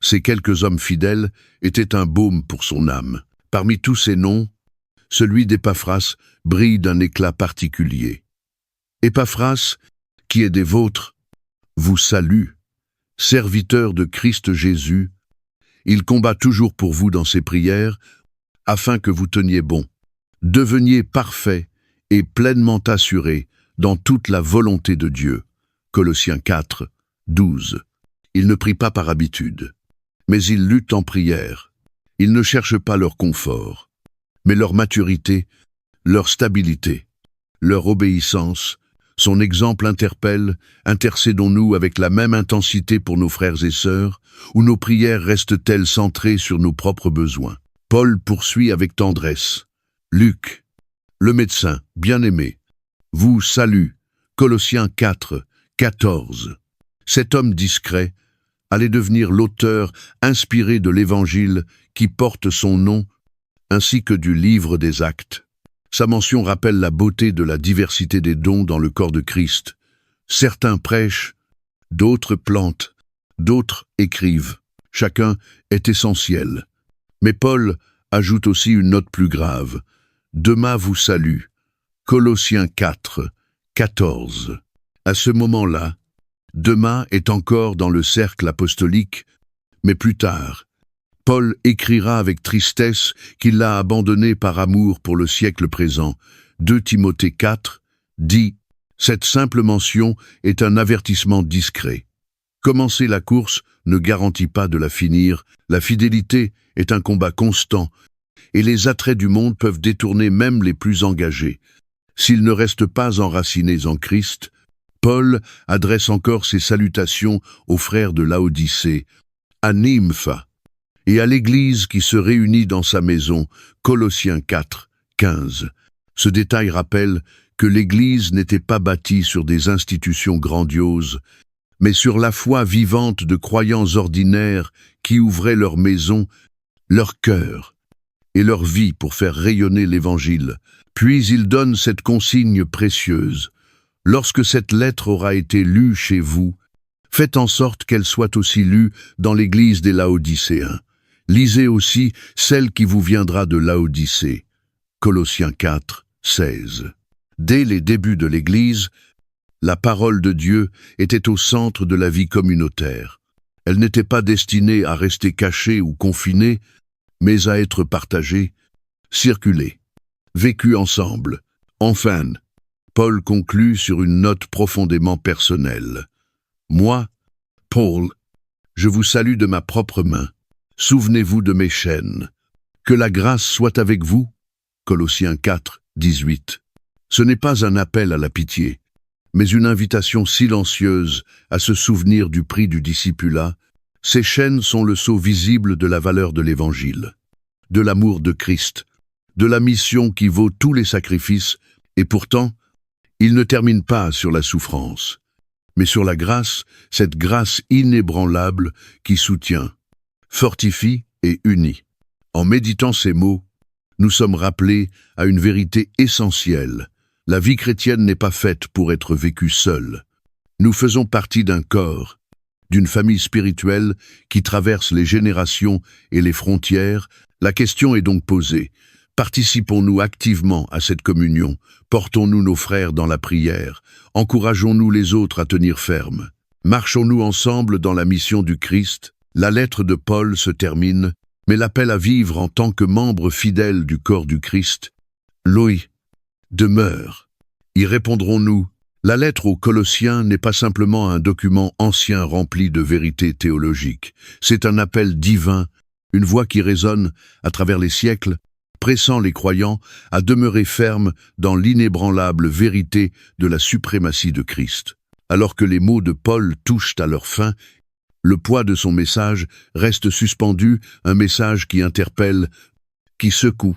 ces quelques hommes fidèles étaient un baume pour son âme. Parmi tous ces noms, celui d'Épaphras brille d'un éclat particulier. Épaphras, qui est des vôtres, vous salue. Serviteur de Christ Jésus, il combat toujours pour vous dans ses prières, afin que vous teniez bon. Deveniez parfait et pleinement assuré dans toute la volonté de Dieu. Colossiens 4, 12. Il ne prie pas par habitude, mais il lutte en prière. Il ne cherche pas leur confort, mais leur maturité, leur stabilité, leur obéissance. Son exemple interpelle, intercédons-nous avec la même intensité pour nos frères et sœurs, ou nos prières restent-elles centrées sur nos propres besoins? Paul poursuit avec tendresse. Luc, le médecin, bien-aimé, vous salue. Colossiens 4, 14. Cet homme discret allait devenir l'auteur inspiré de l'Évangile qui porte son nom, ainsi que du livre des Actes. Sa mention rappelle la beauté de la diversité des dons dans le corps de Christ. Certains prêchent, d'autres plantent, d'autres écrivent. Chacun est essentiel. Mais Paul ajoute aussi une note plus grave. Demain vous salue. Colossiens 4, 14. À ce moment-là, Demas est encore dans le cercle apostolique, mais plus tard, Paul écrira avec tristesse qu'il l'a abandonné par amour pour le siècle présent. 2 Timothée 4 dit « Cette simple mention est un avertissement discret. Commencer la course ne garantit pas de la finir, la fidélité est un combat constant, et les attraits du monde peuvent détourner même les plus engagés. S'ils ne restent pas enracinés en Christ, Paul adresse encore ses salutations aux frères de Laodicée, à Nympha, et à l'Église qui se réunit dans sa maison, Colossiens 4, 15. Ce détail rappelle que l'Église n'était pas bâtie sur des institutions grandioses, mais sur la foi vivante de croyants ordinaires qui ouvraient leur maison, leur cœur et leur vie pour faire rayonner l'Évangile. Puis il donne cette consigne précieuse. Lorsque cette lettre aura été lue chez vous, faites en sorte qu'elle soit aussi lue dans l'Église des Laodicéens. Lisez aussi celle qui vous viendra de Laodicée. Colossiens 4, 16. Dès les débuts de l'Église, la parole de Dieu était au centre de la vie communautaire. Elle n'était pas destinée à rester cachée ou confinée, mais à être partagée, circulée, vécue ensemble. Enfin, Paul conclut sur une note profondément personnelle. Moi, Paul, je vous salue de ma propre main. Souvenez-vous de mes chaînes. Que la grâce soit avec vous. Colossiens 4, 18. Ce n'est pas un appel à la pitié, mais une invitation silencieuse à se souvenir du prix du discipulat. Ces chaînes sont le sceau visible de la valeur de l'Évangile, de l'amour de Christ, de la mission qui vaut tous les sacrifices, et pourtant, il ne termine pas sur la souffrance, mais sur la grâce, cette grâce inébranlable qui soutient, fortifie et unit. En méditant ces mots, nous sommes rappelés à une vérité essentielle. La vie chrétienne n'est pas faite pour être vécue seule. Nous faisons partie d'un corps, d'une famille spirituelle qui traverse les générations et les frontières. La question est donc posée. Participons-nous activement à cette communion? Portons-nous nos frères dans la prière? Encourageons-nous les autres à tenir ferme? Marchons-nous ensemble dans la mission du Christ? La lettre de Paul se termine, mais l'appel à vivre en tant que membre fidèle du corps du Christ, Loi, demeure. Y répondrons-nous? La lettre aux Colossiens n'est pas simplement un document ancien rempli de vérités théologiques. C'est un appel divin, une voix qui résonne à travers les siècles, pressant les croyants à demeurer fermes dans l'inébranlable vérité de la suprématie de Christ. Alors que les mots de Paul touchent à leur fin, le poids de son message reste suspendu, un message qui interpelle, qui secoue,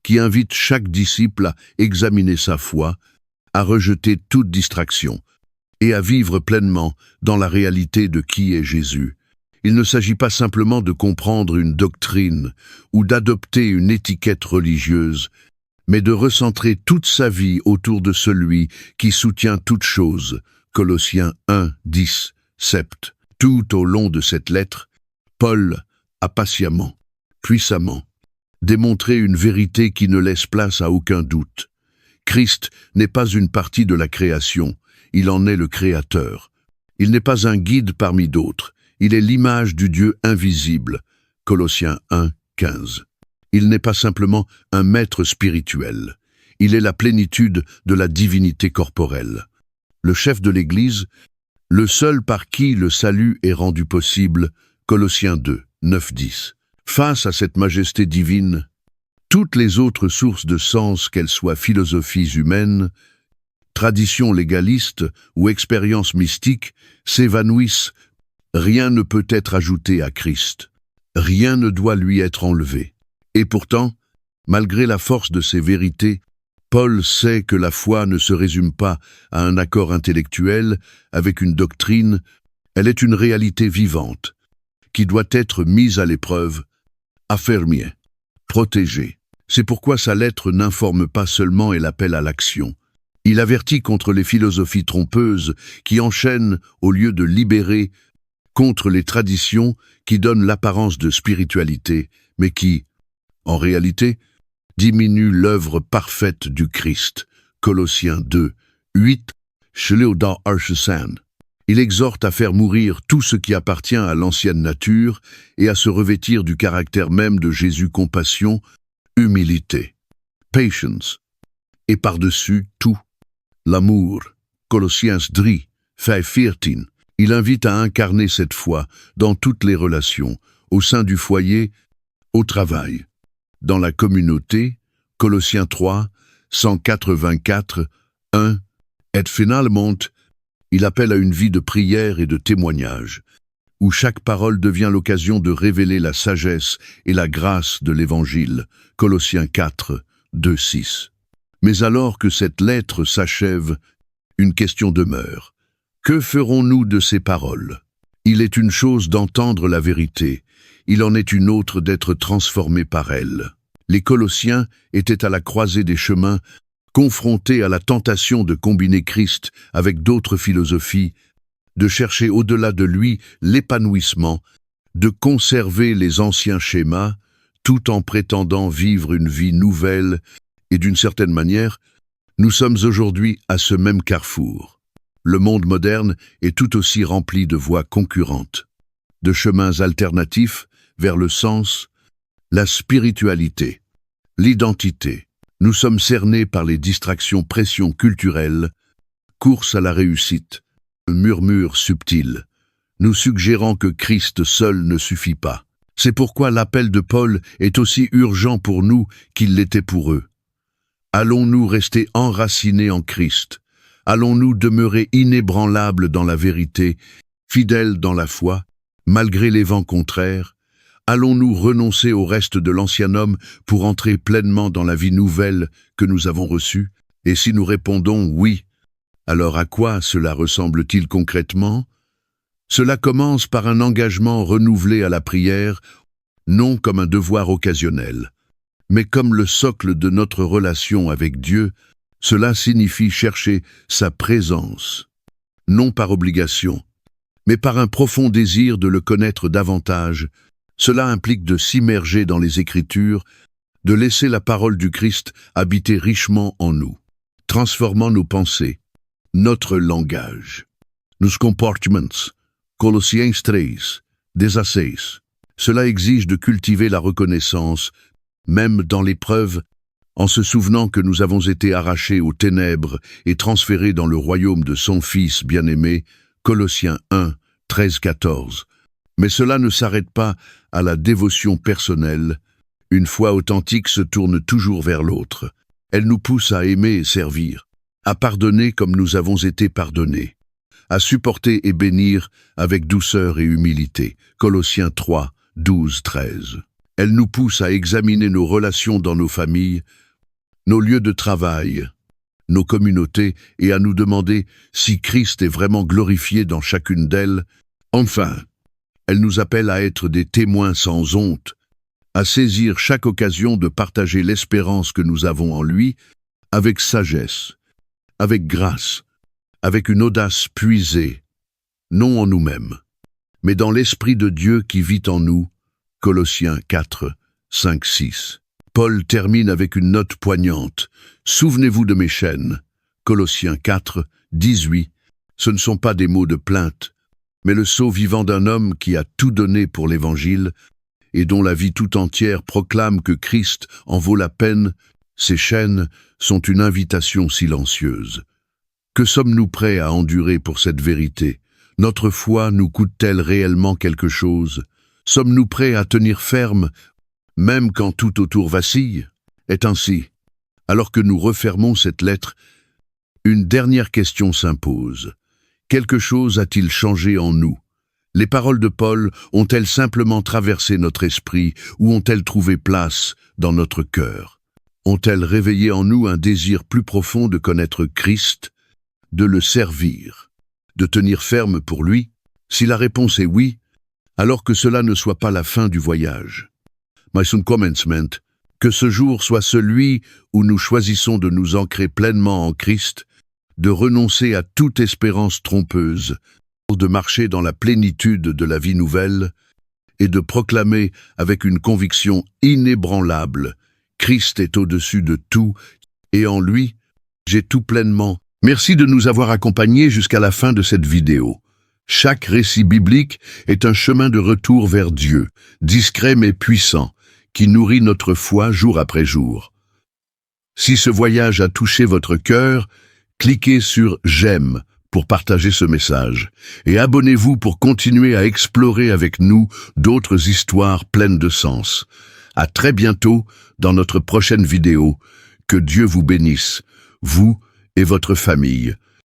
qui invite chaque disciple à examiner sa foi, à rejeter toute distraction et à vivre pleinement dans la réalité de qui est Jésus. Il ne s'agit pas simplement de comprendre une doctrine ou d'adopter une étiquette religieuse, mais de recentrer toute sa vie autour de celui qui soutient toute chose. Colossiens 1, 10, sept. Tout au long de cette lettre, Paul a patiemment, puissamment, démontré une vérité qui ne laisse place à aucun doute. Christ n'est pas une partie de la création, il en est le créateur. Il n'est pas un guide parmi d'autres, il est l'image du Dieu invisible. Colossiens 1, 15. Il n'est pas simplement un maître spirituel, il est la plénitude de la divinité corporelle. Le chef de l'Église, le seul par qui le salut est rendu possible, Colossiens 2, 9, 10. Face à cette majesté divine, toutes les autres sources de sens, qu'elles soient philosophies humaines, traditions légalistes ou expériences mystiques, s'évanouissent. Rien ne peut être ajouté à Christ. Rien ne doit lui être enlevé. Et pourtant, malgré la force de ces vérités, Paul sait que la foi ne se résume pas à un accord intellectuel avec une doctrine, elle est une réalité vivante, qui doit être mise à l'épreuve, affermie, protégée. C'est pourquoi sa lettre n'informe pas seulement, elle appelle à l'action. Il avertit contre les philosophies trompeuses qui enchaînent au lieu de libérer, contre les traditions qui donnent l'apparence de spiritualité, mais qui, en réalité, diminuent l'œuvre parfaite du Christ. Colossiens 2, 8, Shleuda Archesan. Il exhorte à faire mourir tout ce qui appartient à l'ancienne nature et à se revêtir du caractère même de Jésus: compassion, humilité, patience, et par-dessus tout, l'amour. Colossiens 3, 5-14. Il invite à incarner cette foi dans toutes les relations, au sein du foyer, au travail, dans la communauté. Colossiens 3, 184, 1, et finalement, il appelle à une vie de prière et de témoignage, où chaque parole devient l'occasion de révéler la sagesse et la grâce de l'Évangile. Colossiens 4, 2, 6. Mais alors que cette lettre s'achève, une question demeure. Que ferons-nous de ces paroles? Il est une chose d'entendre la vérité, il en est une autre d'être transformé par elle. Les Colossiens étaient à la croisée des chemins, confrontés à la tentation de combiner Christ avec d'autres philosophies, de chercher au-delà de lui l'épanouissement, de conserver les anciens schémas, tout en prétendant vivre une vie nouvelle, et d'une certaine manière, nous sommes aujourd'hui à ce même carrefour. Le monde moderne est tout aussi rempli de voies concurrentes, de chemins alternatifs vers le sens, la spiritualité, l'identité. Nous sommes cernés par les distractions, pressions culturelles, course à la réussite, murmures subtils, nous suggérant que Christ seul ne suffit pas. C'est pourquoi l'appel de Paul est aussi urgent pour nous qu'il l'était pour eux. Allons-nous rester enracinés en Christ? Allons-nous demeurer inébranlables dans la vérité, fidèles dans la foi, malgré les vents contraires? Allons-nous renoncer au reste de l'ancien homme pour entrer pleinement dans la vie nouvelle que nous avons reçue? Et si nous répondons oui, alors à quoi cela ressemble-t-il concrètement? Cela commence par un engagement renouvelé à la prière, non comme un devoir occasionnel, mais comme le socle de notre relation avec Dieu. Cela signifie chercher sa présence, non par obligation, mais par un profond désir de le connaître davantage. Cela implique de s'immerger dans les Écritures, de laisser la parole du Christ habiter richement en nous, transformant nos pensées, notre langage, nos comportements. Colossiens 13, 16. Cela exige de cultiver la reconnaissance, même dans l'épreuve, en se souvenant que nous avons été arrachés aux ténèbres et transférés dans le royaume de son Fils bien-aimé. Colossiens 1, 13-14. Mais cela ne s'arrête pas à la dévotion personnelle. Une foi authentique se tourne toujours vers l'autre. Elle nous pousse à aimer et servir, à pardonner comme nous avons été pardonnés, à supporter et bénir avec douceur et humilité. Colossiens 3, 12-13. Elle nous pousse à examiner nos relations dans nos familles, nos lieux de travail, nos communautés, et à nous demander si Christ est vraiment glorifié dans chacune d'elles. Enfin, Elle nous appelle à être des témoins sans honte, à saisir chaque occasion de partager l'espérance que nous avons en lui, avec sagesse, avec grâce, avec une audace puisée, non en nous-mêmes, mais dans l'Esprit de Dieu qui vit en nous. Colossiens 4, 5, 6. Paul termine avec une note poignante. Souvenez-vous de mes chaînes. Colossiens 4, 18. Ce ne sont pas des mots de plainte, mais le sceau vivant d'un homme qui a tout donné pour l'Évangile et dont la vie tout entière proclame que Christ en vaut la peine. Ces chaînes sont une invitation silencieuse. Que sommes-nous prêts à endurer pour cette vérité? Notre foi nous coûte-t-elle réellement quelque chose? Sommes-nous prêts à tenir ferme, même quand tout autour vacille? Est ainsi. Alors que nous refermons cette lettre, une dernière question s'impose. Quelque chose a-t-il changé en nous? Les paroles de Paul ont-elles simplement traversé notre esprit ou ont-elles trouvé place dans notre cœur? Ont-elles réveillé en nous un désir plus profond de connaître Christ, de le servir, de tenir ferme pour lui? Si la réponse est oui, alors que cela ne soit pas la fin du voyage. Mais son commencement, que ce jour soit celui où nous choisissons de nous ancrer pleinement en Christ, de renoncer à toute espérance trompeuse, de marcher dans la plénitude de la vie nouvelle et de proclamer avec une conviction inébranlable: Christ est au-dessus de tout et en lui, j'ai tout pleinement. Merci de nous avoir accompagnés jusqu'à la fin de cette vidéo. Chaque récit biblique est un chemin de retour vers Dieu, discret mais puissant, qui nourrit notre foi jour après jour. Si ce voyage a touché votre cœur, cliquez sur « J'aime » pour partager ce message, et abonnez-vous pour continuer à explorer avec nous d'autres histoires pleines de sens. À très bientôt dans notre prochaine vidéo. Que Dieu vous bénisse, vous et votre famille.